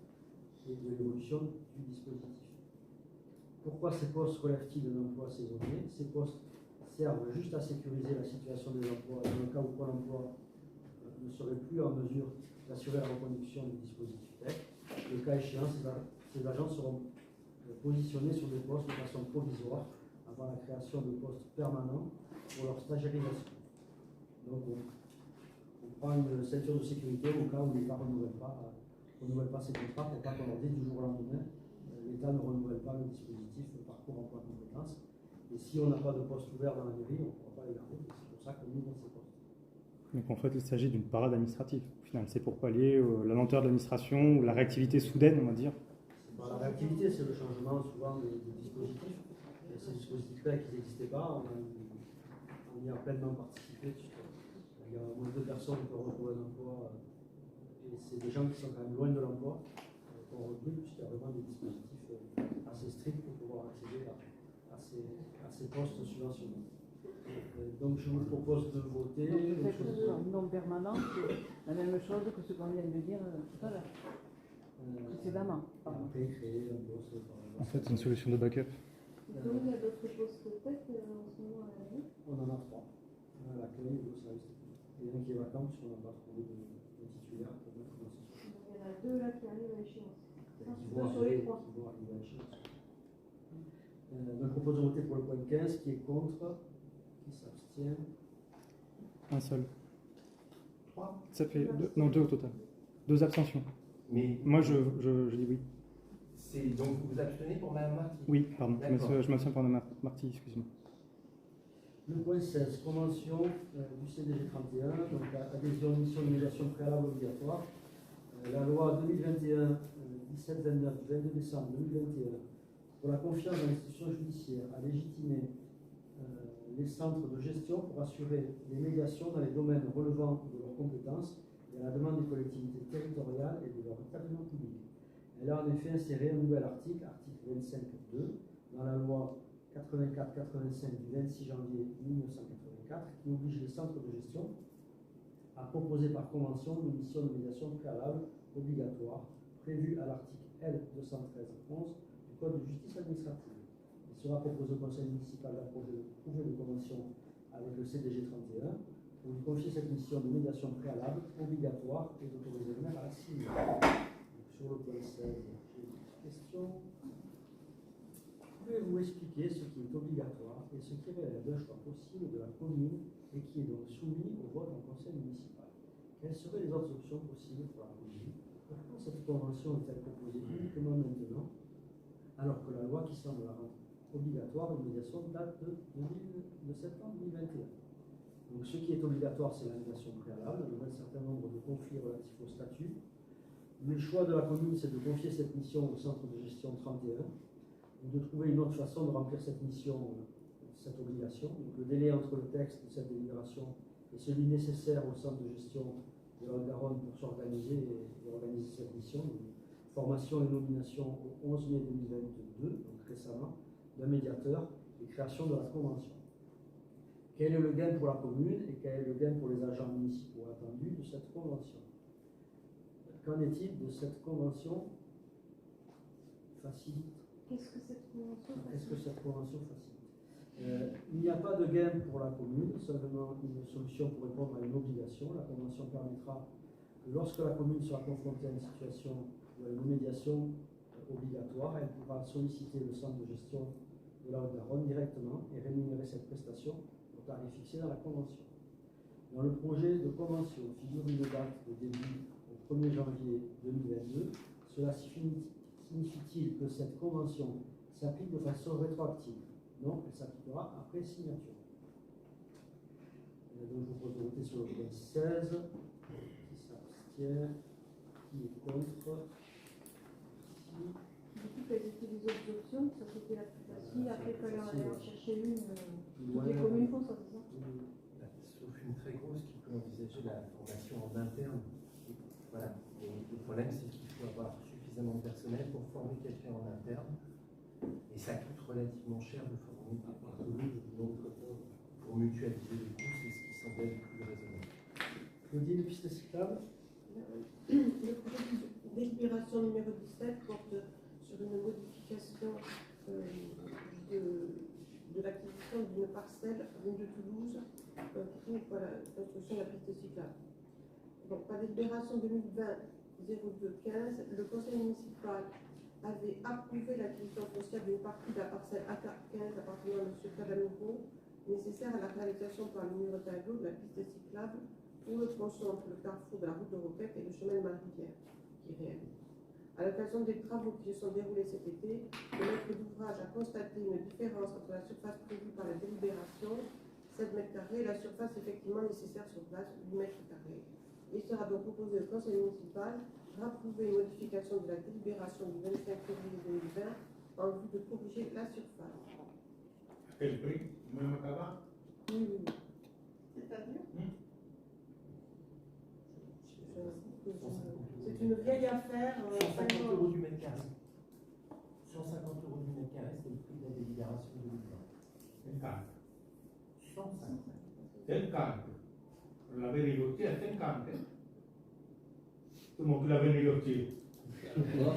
et de l'évolution du dispositif. Pourquoi ces postes relèvent-ils d'un emploi saisonnier? Ces postes servent juste à sécuriser la situation des emplois dans le cas où Pôle emploi ne serait plus en mesure d'assurer la reconduction du dispositif PEC. Le cas échéant, ces agents seront positionnés sur des postes de façon provisoire avant la création de postes permanents pour leur stagiarisation. Donc on prend une ceinture de sécurité au cas où l'État ne renouvelle pas ces contrats pour pas qu'on leur dise du jour au lendemain l'État ne renouvelle pas le dispositif de parcours emploi compétences. Et si on n'a pas de poste ouvert dans la mairie, on ne pourra pas les garder. C'est pour ça qu'on ouvre ces postes. Donc en fait, il s'agit d'une parade administrative. Au final, c'est pour pallier la lenteur de l'administration ou la réactivité soudaine, on va dire. C'est pas la réactivité, c'est le changement souvent de dispositifs. Et ces dispositifs-là qui n'existaient pas, on y a pleinement participé. Il y a moins de personnes qui peuvent retrouver un emploi. Et c'est des gens qui sont quand même loin de l'emploi qu'on recrute, puisqu'il y a vraiment des dispositifs assez stricts pour pouvoir accéder à ces postes subventionnés. Donc je vous propose de voter. Donc le fait que ce soit non permanent, c'est la même chose que ce qu'on vient de dire tout à l'heure, précédemment. Après, créer un poste. En fait, c'est une solution de backup. Donc, il y a d'autres postes PEC en ce moment à l'année. On en a 3. On a l'accueil et le service technique. Il y en a un qui est vacant puisqu'on n'a pas trouvé de titulaire pour mettre dans ce sujet. Il y en a 2 là qui arrivent à échéance. Qui vont arriver à échéance. Donc je propose de voter pour le point 15, qui est contre, qui s'abstient. Un seul. 3. Ça fait 2 au total. 2 abstentions. Mais moi, je dis oui. Donc vous vous abstenez pour Mme Marty? Oui, pardon. Je m'abstiens pour Mme Marty, excuse-moi. Le point 16, convention du CDG 31, donc adhésion mission de médiation préalable obligatoire. La loi 2021-1729 du 22 décembre 2021 pour la confiance dans l'institution judiciaire a légitimé les centres de gestion pour assurer les médiations dans les domaines relevant de leurs compétences et à la demande des collectivités territoriales et de leur établissement public. Elle a en effet inséré un nouvel article, article 25.2, dans la loi 84-85 du 26 janvier 1984, qui oblige les centres de gestion à proposer par convention une mission de médiation préalable obligatoire prévue à l'article L213-11 du Code de justice administrative. Il sera proposé au conseil municipal d'approuver une convention avec le CDG 31 pour lui confier cette mission de médiation préalable obligatoire et d'autoriser le maire à la signer. Sur le point 16, j'ai une question. Pouvez-vous expliquer ce qui est obligatoire et ce qui relève d'un choix possible de la commune et qui est donc soumis au vote en conseil municipal? Quelles seraient les autres options possibles pour la commune? Pourquoi cette convention est-elle proposée uniquement maintenant, alors que la loi qui semble la rendre obligatoire de médiation date de septembre 2021? Donc ce qui est obligatoire, c'est la médiation préalable, avec un certain nombre de conflits relatifs au statut. Le choix de la commune, c'est de confier cette mission au centre de gestion 31, ou de trouver une autre façon de remplir cette mission, cette obligation. Donc le délai entre le texte de cette délibération et celui nécessaire au centre de gestion de la Haute-Garonne pour s'organiser et organiser cette mission. Donc, formation et nomination au 11 mai 2022, donc récemment, d'un médiateur et création de la convention. Quel est le gain pour la commune et quel est le gain pour les agents municipaux attendus de cette convention? Qu'en est-il de cette convention facilite? Qu'est-ce que cette convention facilite? Il n'y a pas de gain pour la commune, seulement une solution pour répondre à une obligation. La convention permettra que lorsque la commune sera confrontée à une situation de une médiation obligatoire. Elle pourra solliciter le centre de gestion de la Haute-Garonne directement et rémunérer cette prestation au tarif fixé dans la convention. Dans le projet de convention figure une date de début au 1er janvier 2022. Cela signifie-t-il que cette convention s'applique de façon rétroactive? Non, elle s'appliquera après signature. Donc je vous propose de voter sur le point 16. Qui s'abstient? Qui est contre? Du coup, quelles étaient les autres options? Ça c'était la plus facile. Après, il fallait en chercher une. Toutes les communes font ça, c'est ça? Sauf une très grosse qui peut envisager la formation en interne. Voilà. Et le problème, c'est qu'il faut avoir suffisamment de personnel pour former quelqu'un en interne. Et ça coûte relativement cher de former quelqu'un. Donc, pour mutualiser les coûts, c'est ce qui semblait le plus raisonnable. Claudie, les pistes cyclables? Le projet de délibération numéro 17 porte sur une modification de l'acquisition d'une parcelle à l'île de Toulouse pour la construction de la piste cyclable. Donc, par délibération 2020-02-15, le conseil municipal avait approuvé l'acquisition foncière d'une partie de la parcelle AK15 appartenant à M. Calamiro, nécessaire à la réalisation par le numéro tableau de la piste cyclable pour le tronçon entre le carrefour de la route de Roquette et le chemin de Marivière, qui est réel. À l'occasion des travaux qui se sont déroulés cet été, le maître d'ouvrage a constaté une différence entre la surface prévue par la délibération, 7 mètres carrés, et la surface effectivement nécessaire sur place, 8 mètres carrés. Il sera donc proposé au conseil municipal d'approuver une modification de la délibération du 25 février 2020 en vue de corriger la surface. À quel prix? Même qu'avant? Oui. C'est-à-dire? C'est une vieille affaire. 150 € du mètre carré. 150 € du mètre carré, c'est le prix de la délibération de 2020. 150. 50. L'avait négocié à 50. Tout le monde l'avait négocié.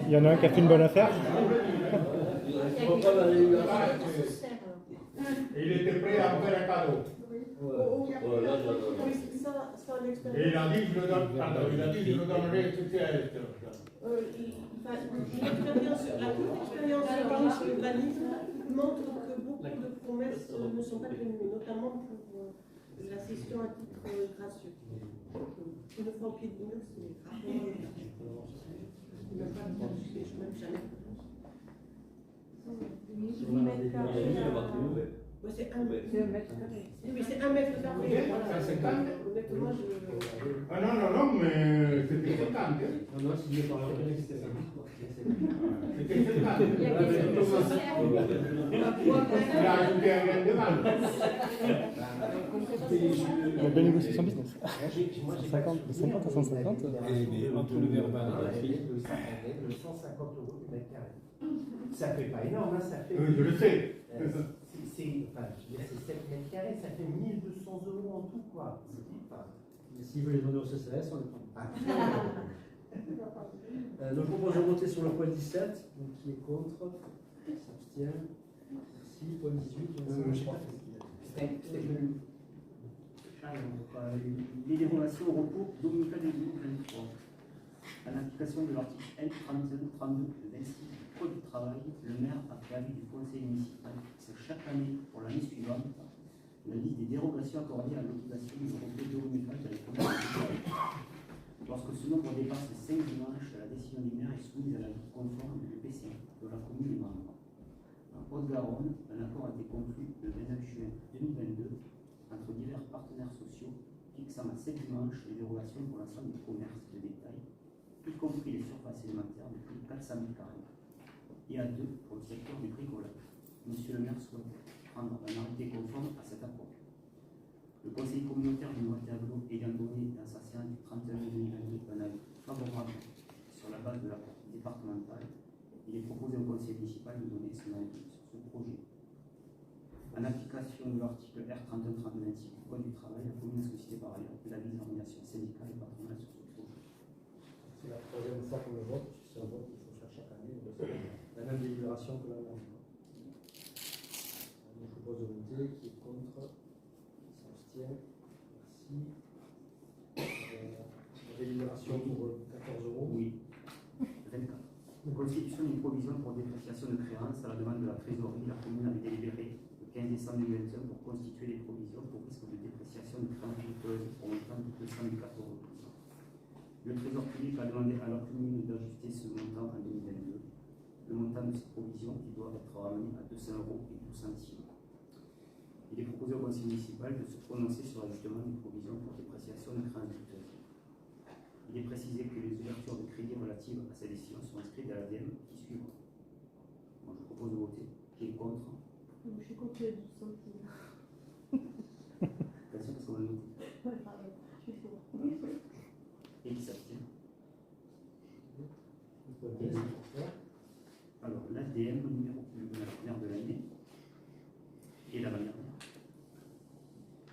Il y en a un qui a fait une bonne affaire. Et il était prêt à faire un cadeau. Et il a dit, je le donne, pardon, il a dit, je le donnerai tout à l'heure. La courte expérience sur l'urbanisme montre que beaucoup de promesses ne sont pas tenues, notamment pour la cession à titre gracieux. Une fois au pied de mur, c'est grave. Il n'a pas de temps, je ne même jamais. 8 mètres carrés. C'est 1 mètre. C'est 1 mètre carré. Oui, c'est 1 mètre carré. Honnêtement, Ah non, non, non, mais c'était 50. Non, non, signé par la République, c'était 50. C'était 50. Il y a des Il a ajouté un gain de mal. Il a bien négocié son business. 50 à 150. Et entre le verbal et la fille, le 150 € du mètre carré. Ça fait pas énorme, hein, ça fait. Je le sais. C'est 7 mètres carrés, ça fait 1 200 € en tout, quoi. Mais s'il veut les donner au CCS, on les prend. Ah. Donc je propose de voter sur le point 17. Donc qui est contre? S'abstient. Merci. Point 18. Je sais pas. Les dérogations au repos dominical de 2023. En application de l'article L32 de 26 du Code du travail, le maire, après avis du conseil municipal, fixe chaque année pour l'année suivante la liste des dérogations accordées à l'obligation du repos dominical de l'école. Lorsque ce nombre dépasse les 5 dimanches, la décision du maire est soumise à l'avis conforme du PC de la commune des membres. En Haute-Garonne, un accord a été conclu le 29 juin 2022 entre divers partenaires sociaux fixant à 7 dimanches les dérogations pour l'ensemble du commerce de détail, y compris les surfaces élémentaires de plus de 400 000 carrés, et à 2 pour le secteur du bricolage. Monsieur le maire souhaite prendre un arrêté conforme à cet accord. Le conseil communautaire du Noir-Tableau ayant donné dans sa séance du 31 mai 2022 un avis favorable sur la base de l'accord départemental, il est proposé au conseil municipal de donner son avis sur ce projet. En application de l'article R31-30-26 du Code du travail, la commune a sollicité par ailleurs la détermination syndicale et patronale sur ce projet. C'est la troisième fois qu'on le vote, puisque c'est un vote qu'il faut faire chaque année. La même délibération que l'année dernière. Je propose de voter. Qui est contre? S'abstient. Merci. La délibération pour 14 €. Oui. 24. provision pour dépréciation de créances à la demande de la trésorerie. La commune avait délibéré le 15 décembre 2021 pour constituer les provisions pour risque de dépréciation de créances juteuses pour un montant de 204 €. Le Trésor public a demandé à la commune d'ajuster ce montant en 2022. Le montant de cette provision qui doit être ramené à 200,12 €. Il est proposé au conseil municipal de se prononcer sur l'ajustement des provisions pour dépréciation de créances juteuses. Il est précisé que les ouvertures de crédit relatives à ces décisions sont inscrites à l'ADM qui suivra. Moi, je propose de voter. Qui est contre? Donc, je suis contre les 12 centimes. Attention parce qu'on va le noter. Ouais, pardon, je suis pour. Et qui s'abstient? Alors, l'ADM numéro la première de l'année et la dernière.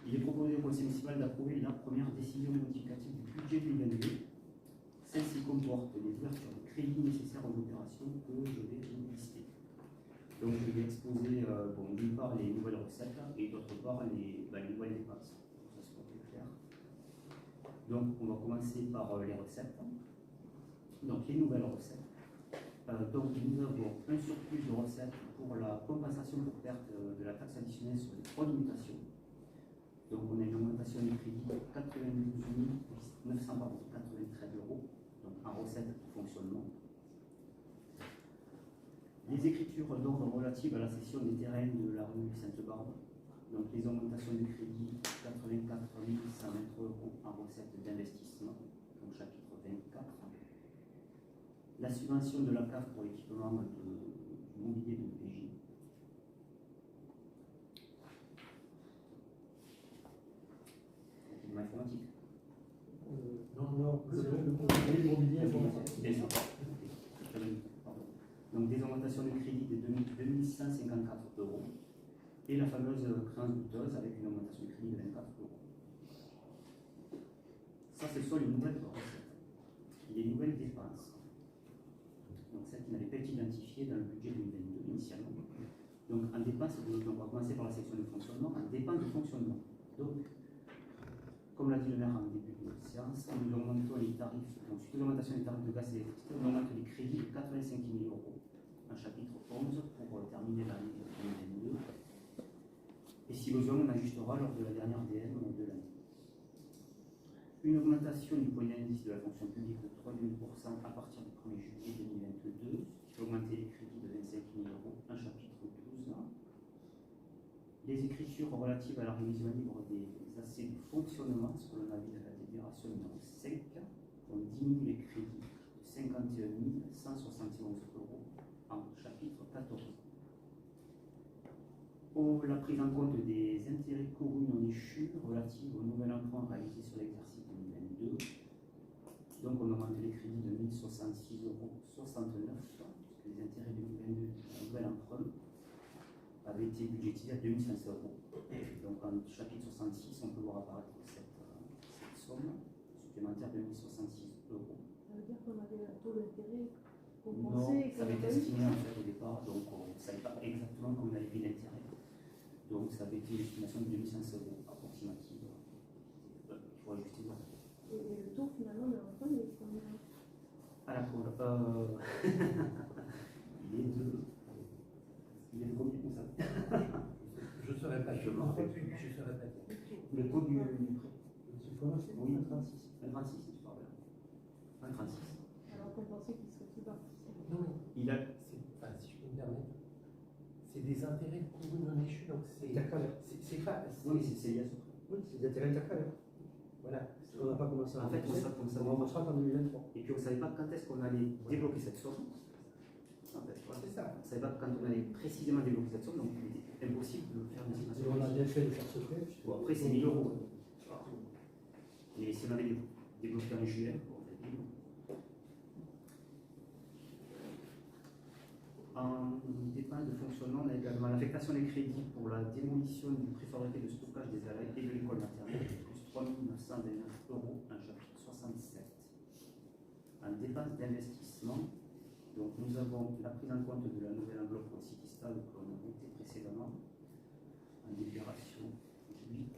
Il est proposé au conseil municipal d'approuver la première décision modificative du budget 2022. Celle-ci comporte les ouvertures de crédits nécessaires aux opérations que je vais vous lister. Donc je vais exposer d'une part les nouvelles recettes et d'autre part les nouvelles dépenses. Ça soit plus clair. Donc on va commencer par les recettes. Donc les nouvelles recettes. Donc nous avons un surplus de recettes pour la compensation pour perte de la taxe additionnelle sur les trois limitations. Donc on a une augmentation du crédit de 92 993 €, donc en recettes de fonctionnement. Les écritures d'ordre relatives à la cession des terrains de la rue Sainte-Barbe. Donc les augmentations du crédit 84 120 € en recettes d'investissement, donc chapitre 24. La subvention de la CAF pour l'équipement du mobilier de PJ. Informatique. Non, le mobilier informatique. Bien sûr. Pardon. Donc des augmentations de crédit de 2154 € et la fameuse créance douteuse avec une augmentation de crédit de 24 €. Ça, ce sont les nouvelles recettes. Il y a les nouvelles dépenses. Donc celles qui n'avaient pas été identifiées dans le budget 2022 initialement. Donc en dépenses, on va commencer par la section de fonctionnement, en dépenses de fonctionnement. Donc, comme l'a dit le maire en début de séance, nous augmentons les tarifs, donc suite à l'augmentation des tarifs de gaz et d'électricité, on augmente les crédits de 85 000 € en chapitre 11 pour terminer l'année 2022. Et si besoin, on ajustera lors de la dernière DM de l'année. Une augmentation du point d'indice de la fonction publique de 3,5% à partir du 1er juillet 2022, qui fait augmenter les crédits de 25 000 € en chapitre 12. Les écritures relatives à la révision libre des assez de fonctionnement sur le navire de la délibération numéro 5, on diminue les crédits de 51 171 € en chapitre 14. La prise en compte des intérêts courus non échus relatifs au nouvel emprunt réalisé sur l'exercice 2022. Donc on augmente les crédits de 1066,69 €, puisque les intérêts 2022 du nouvel emprunt avait été budgétisé à 2500 €. Donc en chapitre 66, on peut voir apparaître cette somme supplémentaire de 1066 €. Ça veut dire qu'on avait un taux d'intérêt Non, compensé. ça avait été estimé en fait au départ, donc on ne savait pas exactement comment on avait pris l'intérêt. Donc ça avait été une estimation de 2500 € approximative. Il faut ajuster ça. Et le taux finalement de l'emprunt, il est combien? À la cour, il est de combien comme ça? Je ne saurais pas. Je ne saurais pas. Le taux du prêt. Oui, 36. 1,36, tu parles là. 1,36. Alors qu'on pensait qu'il serait plus bas. Non, mais Il a. si je peux me permettre, c'est des intérêts courus non échus, donc c'est pas. Oui, c'est lié à ça. Oui, c'est des intérêts intercalaires. Voilà. On n'a pas commencé à En fait, on remboursera en 2023. Et puis on ne savait pas quand est-ce qu'on allait débloquer cette somme. En fait, voilà. C'est ça. On ne savait pas quand on allait précisément débloquer cette somme, donc il était impossible de faire une Et estimation. on a bien fait de faire ce prêt. Bon, après, c'est 1000 €. Mais si on avait débloqué en juillet, on fait 1000 €. En dépenses de fonctionnement, on a également l'affectation des crédits pour la démolition du préfabriqué de stockage des allées et de l'école maternelle, plus 3 929 € en chapitre 67. En dépenses d'investissement, donc nous avons la prise en compte de la nouvelle enveloppe pour le site stade que l'on a voté précédemment, en délibération 8,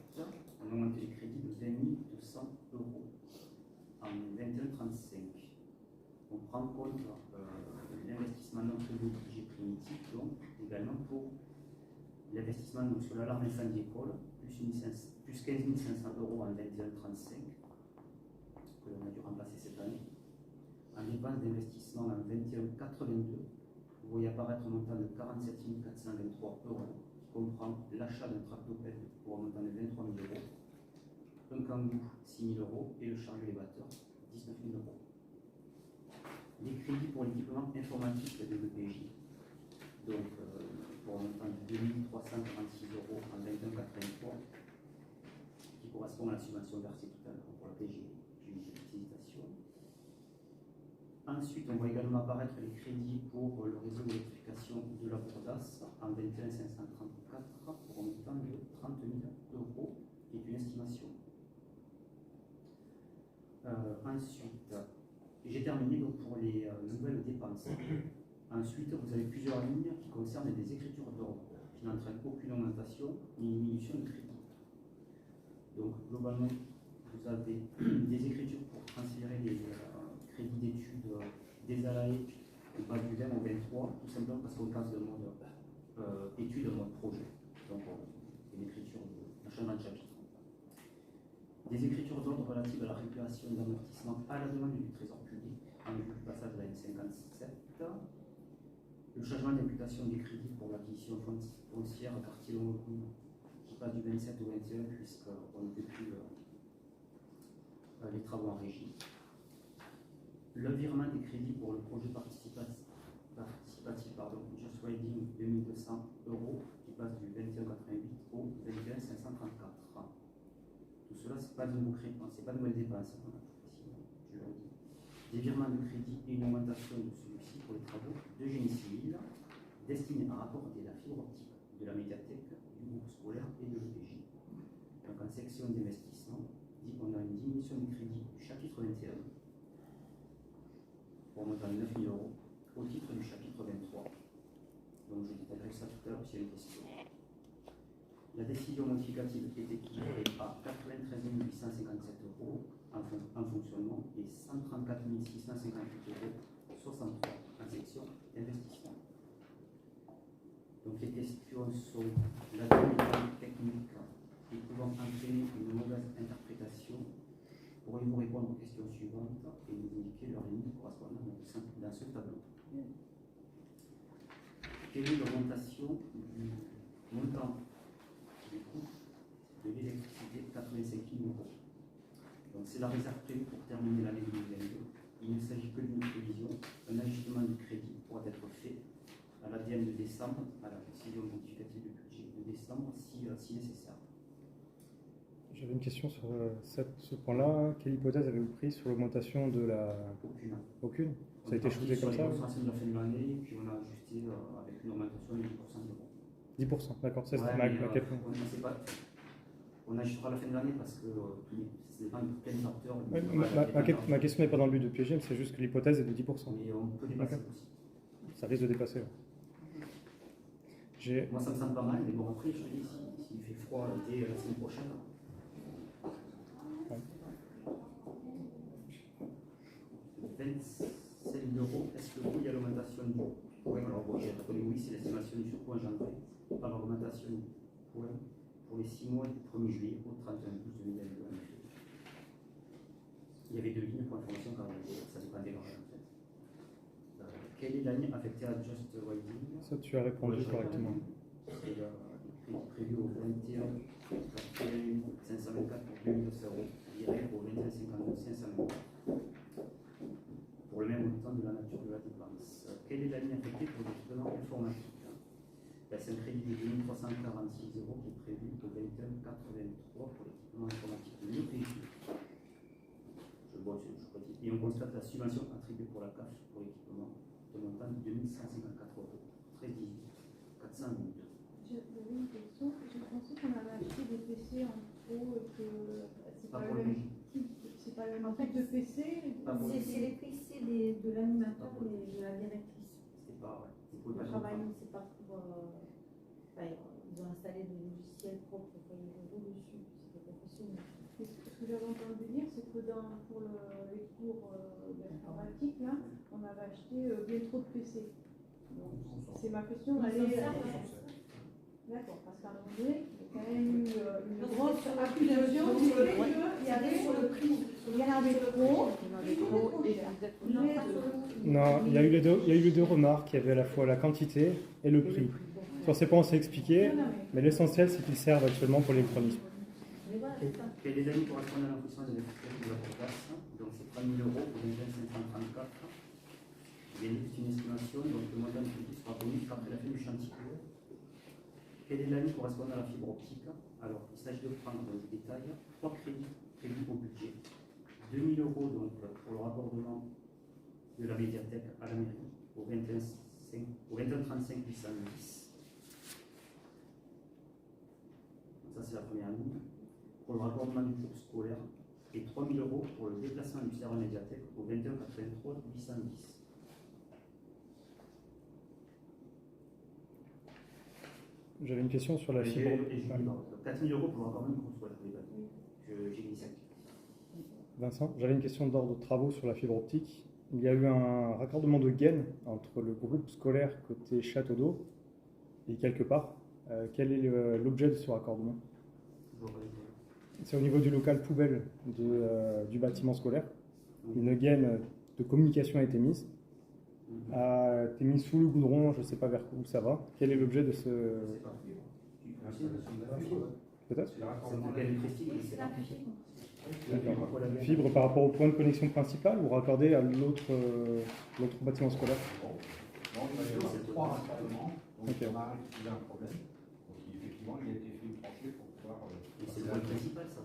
on augmente les crédits de 20 200 € en 21,35. On prend en compte l'investissement non attribué au budget primitif, donc également pour l'investissement sur l'alarme incendie école, plus 15 500 euros en 21-35, que l'on a dû remplacer cette année. En dépense d'investissement en 21-82, vous voyez apparaître un montant de 47 423 euros, qui comprend l'achat d'un tractopelle pour un montant de 23 000 euros, un kangou 6 000 euros et le chargeur élévateur 19 000 euros. Les crédits pour l'équipement informatique de l'EPJ, donc pour un montant de 2 346 euros en 21-83, qui correspond à la subvention versée tout à l'heure pour la PG. J'ai une petite hésitation. Ensuite, on voit également apparaître les crédits pour le réseau d'électrification de la Bourdasse en 21 534 pour un montant de 30 000 euros, qui est une estimation. Ensuite, j'ai terminé donc pour les nouvelles dépenses. Ensuite, vous avez plusieurs lignes qui concernent des écritures d'ordre, qui n'entraînent aucune augmentation ni diminution de crédit. Donc, globalement, vous avez des écritures pour transférer les crédits d'études des ALAE du bas du 20 au 23, tout simplement parce qu'on passe de mode études en mode projet. Donc, une écriture, un changement de chapitre. Des écritures d'ordre relatives à la récupération d'amortissement à la demande du Trésor public, en vue du passage de la N57. Le changement d'imputation des crédits pour l'acquisition foncière quartier Longue-Cour, qui passe du 27 au 21, puisqu'on ne fait plus les travaux en régie. Le virement des crédits pour le projet participatif Just Riding 2200 euros, qui passe du 21,88 au 21,534. Tout cela, ce n'est pas de nouveaux crédits, c'est pas de nouvelles dépenses. Je le redis. Des virements de crédit et une augmentation de celui-ci pour les travaux de génie civil destinés à rapporter la fibre optique de la médiathèque, du groupe scolaire et de l'EPJ. Donc en section d'investissement, on a une diminution de crédit du chapitre 21 pour un montant de 9 000 euros au titre du chapitre 23. Donc je détaillerai ça tout à l'heure s'il y a une question. La décision modificative est équilibrée à 93 857 euros en fonctionnement et 134 658 euros 63 en section d'investissement. Donc les questions sont la donnée technique et pouvant entraîner une mauvaise interprétation. Pourriez-vous répondre aux questions suivantes et nous indiquer leur limite correspondant dans ce tableau? Quelle est l'augmentation du montant du coût de l'électricité? 85 000 euros. Donc c'est la réserve prévue pour terminer l'année 2022. Il ne s'agit que d'une prévision. Un ajustement du crédit pourra être fait à l'ADM de décembre, à la décision modificative du budget de décembre, si nécessaire. J'avais une question sur ce point-là. Quelle hypothèse avez-vous prise sur l'augmentation de la... Aucune. Aucune? Ça a été shooté comme ça? On a fait de la fin de l'année, puis on a ajusté avec une augmentation de 10% d'euros. 10%, d'accord. Ça, c'était on ajustera à la fin de l'année parce que ce n'est pas une pleine facteur. Ma question n'est pas dans le but de piéger, mais c'est juste que l'hypothèse est de 10%. Mais on peut dépasser aussi. Ça risque de dépasser. Ouais. Moi, ça me semble pas mal, mais bon, après, je dis, s'il fait froid l'été, la semaine prochaine. Ouais. 27 000 euros, est-ce que il y a l'augmentation du point? Alors, bon, j'ai répondu oui, c'est l'estimation du surcoût engendré par l'augmentation du point pour les 6 mois du 1er juillet au 31/12/2022. Il y avait 2 lignes pour information quand ça dépendait de l'argent en fait. Quelle est l'année affectée à Just Riding? Ça, tu as répondu correctement. C'est prévu au 21 524 pour 2900 euros, direct au 21 52 524 pour le même montant de la nature de la dépense. Quelle est l'année affectée pour l'équipement informatique? C'est un crédit de 2 346 euros qui est prévu au 21 83 pour l'équipement informatique de l'EPJ. Et on constate la subvention attribuée pour la CAF pour l'équipement de montant de 2 154 euros. 13 18 422. J'avais une question. J'ai pensé qu'on avait acheté des PC en trop et que c'est pas le même type. C'est pas le même type de PC. C'est les PC de l'animateur et de la directrice. C'est pas, ouais. C'est pour le travail, c'est pas pour. Ils ont installé des logiciels propres pour les réseaux dessus. C'est professionnel. Ce que j'avais entendu dire, c'est que pour les cours d'informatique, là, on avait acheté bien trop de PC. C'est ma question, d'accord, parce qu'à un moment donné, il y a quand même eu une grosse accusation du fait qu'il y avait sur le prix. Il y en avait trop. Non, il y a eu les deux remarques. Il y avait à la fois la quantité et le prix. Sur ces points, on s'est expliqué, mais l'essentiel, c'est qu'ils servent actuellement pour l'électronisme. Et les années correspondent à l'impression des effectifs de la place, donc c'est 3 000 euros pour les 534. Il y a une estimation, donc le montant public sera connu après la fin du chantier. Quelle est l'année correspondant à la fibre optique? Alors, il s'agit de prendre dans le détail 3 crédits prévus au budget. 2 000 euros donc, pour le raccordement de la médiathèque à la mairie au 2135 810. Ça, c'est la première ligne. Pour le raccordement du groupe scolaire, et 3 000 euros pour le déplacement du serveur médiathèque au 2183 810. J'avais une question sur la fibre. 4 000 euros pour le raccordement du groupe scolaire. J'ai glissé. Vincent, j'avais une question d'ordre de travaux sur la fibre optique. Il y a eu un raccordement de gaine entre le groupe scolaire côté Château d'Eau et quelque part. Quel est l'objet de ce raccordement? C'est au niveau du local poubelle du bâtiment scolaire. Une gaine de communication a été mise. A été mise sous le goudron, je ne sais pas vers où ça va. Quel est l'objet de ce... Peut-être? Fibre par rapport au point de connexion principal ou raccordé à l'autre bâtiment scolaire? Non, c'est 3 raccordements, donc il y en a un qui a un problème. Donc effectivement, il a été fait brancher pour pouvoir... c'est le point principal, ça.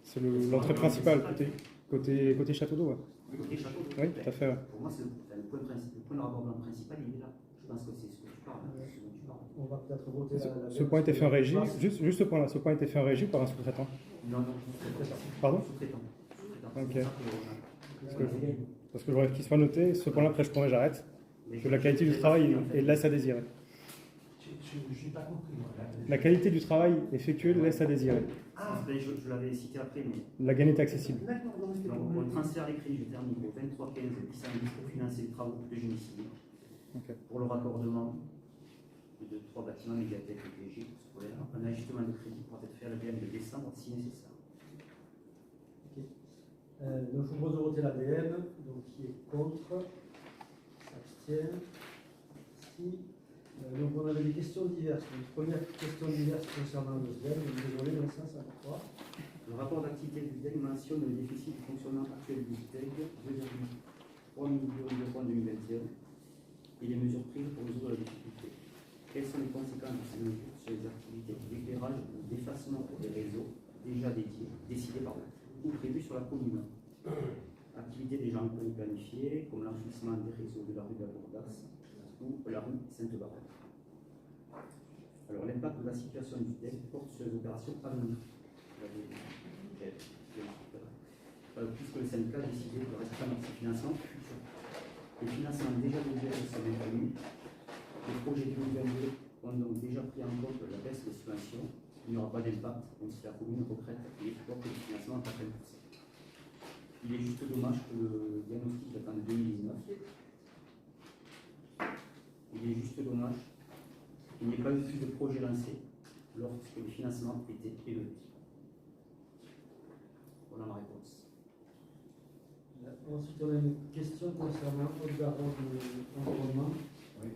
C'est l'entrée principale, côté Château d'Eau, ouais. Côté Château d'Eau. Oui, tout à fait. Ouais. Pour moi, le point de raccordement principal, il est là. Je pense que c'est ce que tu parles. On va peut-être voter Ce point a été fait en régie, juste ce point-là, ce point a été fait en régie par un sous-traitant. Non, Pardon? Sous-traitant. Ok. Parce que j'aurais qu'il soit noté, ce point-là, après je pourrais, j'arrête. Que la qualité du travail laisse à désirer. Je n'ai pas compris, moi. La qualité du travail effectué laisse à désirer. Je l'avais cité après, mais... La gaine est accessible. Donc, on transfère les crédits, je termine au 23 15 810 pour financer les travaux de génie civil. Pour le raccordement de 3 bâtiments médiathèques et PG scolaires, un ajustement de crédit pourra être fait à la BM de décembre si nécessaire. Donc je vous propose de voter l'ADM, donc qui est contre, s'abstient. Donc on avait des questions diverses. Une première question diverse concernant le SDEM, désolé Vincent, ça va pas. Le rapport d'activité du DEG mentionne le déficit de fonctionnement actuel du DEG, 2,3 millions d'euros en 2021, et les mesures prises pour résoudre la difficulté. Quelles sont les conséquences de ces mesures sur les activités d'éclairage ou d'effacement pour les réseaux déjà décidées ou prévues sur la commune? Activités déjà en cours planifiées, comme l'enfouissement des réseaux de la rue de la Bourdasse ou la rue Sainte-Barbe. Alors, l'impact de la situation du DEG porte sur les opérations à venir. Puisque le syndicat a décidé de restreindre ses financements futurs. Les financements déjà dédiés sont maintenus. Les projets 2022 ont donc déjà pris en compte la baisse des subventions. Il n'y aura pas d'impact, même si la commune retraite et exporte les financements à 80%. Il est juste dommage que le diagnostic date en 2019. Il est juste dommage qu'il n'y ait pas eu plus de projets lancés lorsque les financements étaient élevés. Voilà ma réponse. Ensuite, on a une question concernant le garant de l'environnement. Oui.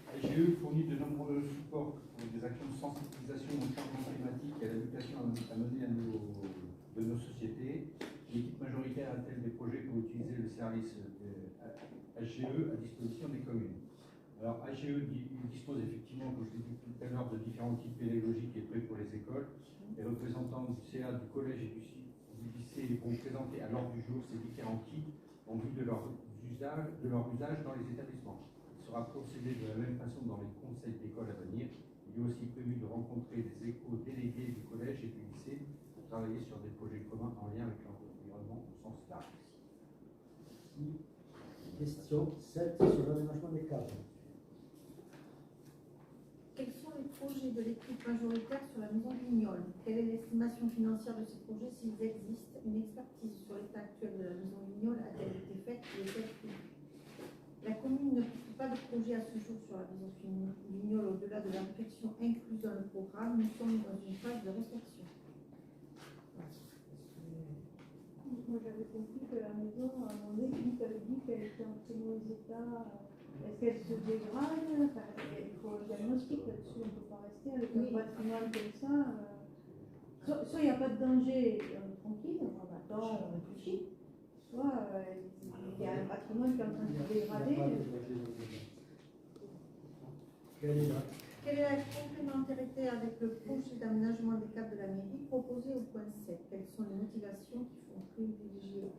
AGE fournit de nombreux supports pour des actions de sensibilisation au changement climatique et à l'éducation à mener de nos sociétés. L'équipe majoritaire a-t-elle des projets pour utiliser le service AGE à disposition des communes? Alors, AGE dispose effectivement, comme je l'ai dit tout à l'heure, de différents types pédagogiques et prêts pour les écoles. Les représentants du CA, du collège et du lycée vont présenter à l'ordre du jour ces différents kits en vue de leur usage dans les établissements. Il sera procédé de la même façon dans les conseils d'école à venir. Il est aussi prévu de rencontrer des éco-délégués du collège et du lycée pour travailler sur des projets communs en lien avec l'environnement au sens large. Question 7 sur l'aménagement des cadres. Quels sont les projets de l'équipe majoritaire sur la maison Vignol? Quelle est l'estimation financière de ces projets s'ils existent? Une expertise sur l'état actuel de la maison Vignol a-t-elle été faite et est-elle prévue? La commune ne peut pas pas de projet à ce jour sur la maison Vignol au-delà de la réflexion incluse dans le programme. Nous sommes dans une phase de réflexion. Moi, j'avais compris que la maison, à un moment donné, Philippe avait dit qu'elle était en très mauvais état. Est-ce qu'elle se dégrade? Enfin, il faut un diagnostic là-dessus. On ne peut pas rester avec un patrimoine comme ça. Soit il n'y a pas de danger, on est tranquille, on attend, on réfléchit. Soit il y a un patrimoine qui est en train de se dégrader. Quelle est la complémentarité avec le projet d'aménagement des caves de la mairie proposé au point 7? Quelles sont les motivations qui font privilégier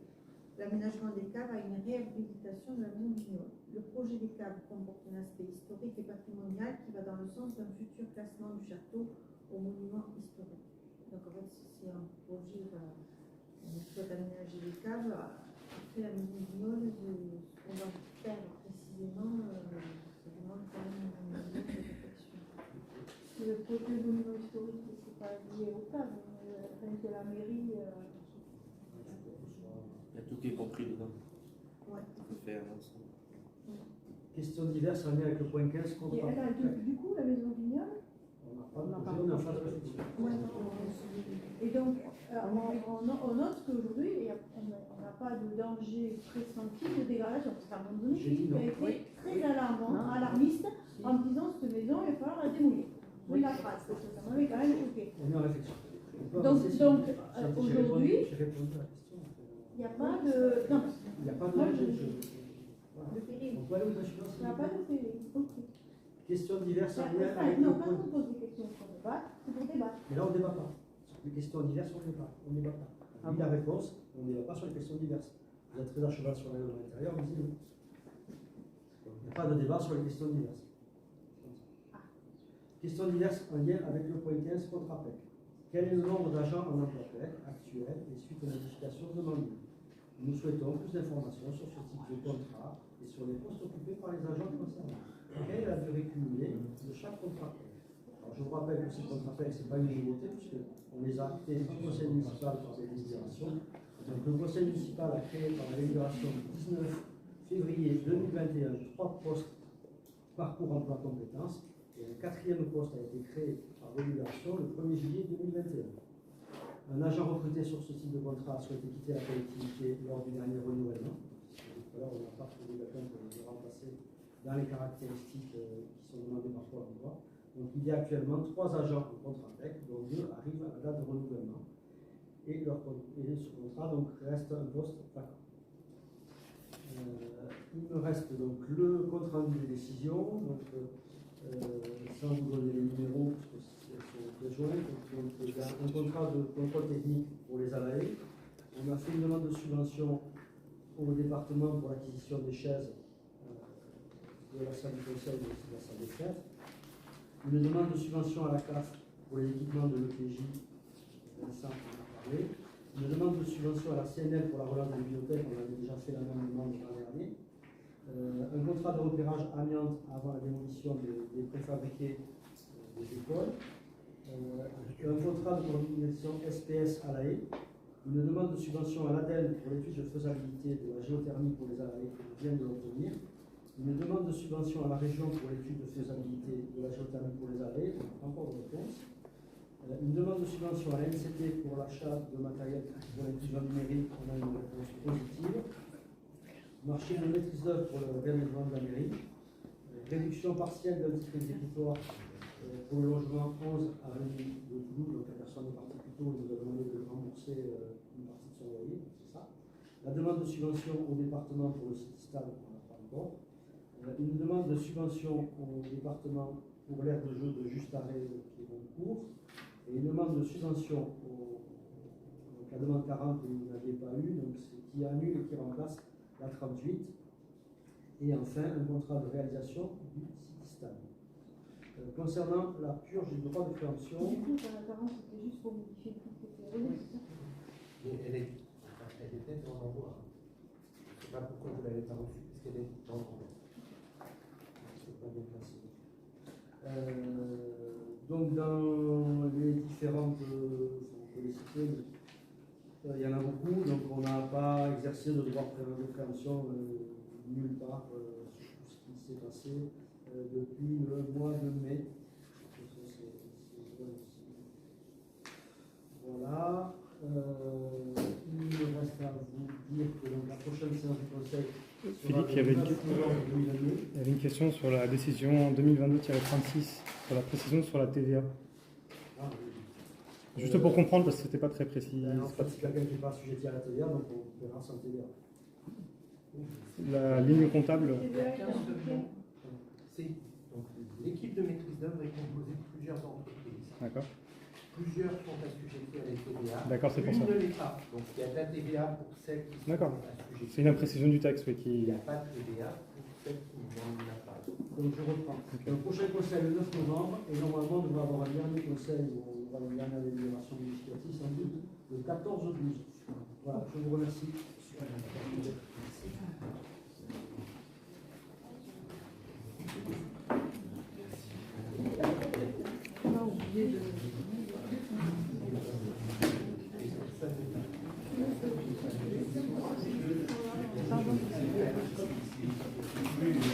l'aménagement des caves à une réhabilitation de la maison Vignol? Le projet des caves comporte un aspect historique et patrimonial qui va dans le sens d'un futur classement du château au monument historique. Donc en fait, c'est un projet, on souhaite aménager les caves. Après la maison Vignol, ce qu'on va faire précisément, ça demande quand même une réflexion. Le projet de monument historique, c'est pas lié au cadre, rien que la mairie. Il y a tout qui est compris dedans. Ouais. On peut faire ensemble. Questions diverses en lien avec le point 15 contre Et attends, du coup, la maison Vignol, on n'a pas de projet, on est en phase de réflexion. et donc, on note qu'aujourd'hui, on n'a pas de danger pressenti de dégradation. Parce qu'à un moment donné, Philippe a été très alarmiste en me disant cette maison, il va falloir la démolir. Oui, la phrase, parce que ça m'avait quand même choqué. On est en réflexion. Donc aujourd'hui, j'ai répondu à la question. il n'y a pas de. Non, il n'y a pas de moi, danger. de péril. On peut aller aux assurances. Il n'y a pas de péril. Ok. Questions diverses en lien Enfin, avec non, le quand point. on pose des questions pour débattre, c'est pour débattre. Mais là, on ne débat pas. Sur les questions diverses, on ne débat pas. On lit la réponse, on ne débat pas sur les questions diverses. Vous êtes très à cheval sur la règle intérieure, vous dites. Il n'y a pas de débat sur les questions diverses. Questions diverses en lien avec le point 15 contrat PEC. Quel est le nombre d'agents en emploi PEC actuel et suite aux modifications demandées? Nous souhaitons plus d'informations sur ce type de contrat et sur les postes occupés par les agents concernés. Quelle est la durée cumulée de chaque contrat PEC? Alors, je vous rappelle que ces contrats PEC, ce n'est pas une nouveauté puisqu'on les a actés au conseil municipal par des délibérations. Donc, le conseil municipal a créé par la délibération du 19 février 2021 3 postes parcours emploi compétences. Et un quatrième poste a été créé par délibération le 1er juillet 2021. Un agent recruté sur ce type de contrat a souhaité quitter la collectivité lors du dernier renouvellement. Tout à l'heure, on n'a pas trouvé quelqu'un pour le remplacer dans les caractéristiques qui sont demandées par Pôle emploi. Donc il y a actuellement 3 agents en contrat PEC, dont 2 arrivent à la date de renouvellement. Et ce contrat donc, reste un poste vacant. Il me reste donc le compte rendu des décisions. Donc, sans vous donner les numéros, parce que c'est très joint. Donc, il y a un contrat de contrôle technique pour les ALAE. On a fait une demande de subvention au département pour l'acquisition des chaises de la salle du conseil et de la salle des fêtes. Une demande de subvention à la CAF pour les équipements de l'EPJ, Vincent en a parlé. Une demande de subvention à la CNL pour la relance des bibliothèques, on avait déjà fait la même demande l'an dernier. Un contrat de repérage amiante avant la démolition des préfabriqués des écoles, un contrat de coordination SPS à l'AE, une demande de subvention à l'ADEL pour l'étude de faisabilité de la géothermie pour les ALAE que je viens de l'obtenir, une demande de subvention à la région pour l'étude de faisabilité de la géothermie pour les ALAE, on n'a pas encore de réponse, une demande de subvention à l'ANCT pour l'achat de matériel pour l'inclusion numérique, on a une réponse positive. Marché de maîtrise d'œuvre pour le réaménagement de la mairie. Réduction partielle d'un titre exécutoire pour le logement 11 avenue de Toulouse. Donc la personne est partie plus tôt, nous a demandé de rembourser une partie de son loyer, c'est ça. La demande de subvention au département pour le site stable, on n'a pas encore. Une demande de subvention au département pour l'aire de jeu de Juste Arrêt qui est en cours. Et une demande de subvention donc la demande 40 que vous n'aviez pas eu, donc qui annule et qui remplace la 38, et enfin un contrat de réalisation du site stable. Concernant la purge du droit de préemption. Du coup, la 40, c'était juste pour modifier le truc qui était relais, c'est ça? Mais elle était dans l'envoi. Je ne sais pas pourquoi vous ne l'avez pas reçue, puisqu'elle est dans l'envoi. Je ne sais pas déplacer. Donc dans les différentes, on peut les citer, il y en a beaucoup, donc on n'a pas exercé de droit de préemption nulle part sur tout ce qui qui s'est passé depuis le mois de mai. Voilà. Il me reste à vous dire que donc, la prochaine séance du Conseil. Philippe, il y avait une question sur la décision 2022-36, sur la précision sur la TVA. Ah, oui. Juste pour comprendre, parce que c'était pas très précis. En fait, si quelqu'un qui n'est pas assujetti à la TVA, donc on verra sans TVA. La ligne comptable. Donc, l'équipe de maîtrise d'œuvre est composée de plusieurs entreprises. D'accord. Plusieurs sont assujettis à la TVA. D'accord, c'est pour ça. Une ne l'est pas. Donc il y a de la TVA pour celles qui sont assujetties. C'est une imprécision du texte, oui, qui. Il n'y a pas de TVA pour celles qui n'en ont pas. Donc je reprends. Le prochain conseil le 9 novembre, et normalement on devrait avoir un dernier conseil où on aura une dernière délibération législative sans doute le 14-12. Voilà, je vous remercie. On a oublié de... Oui.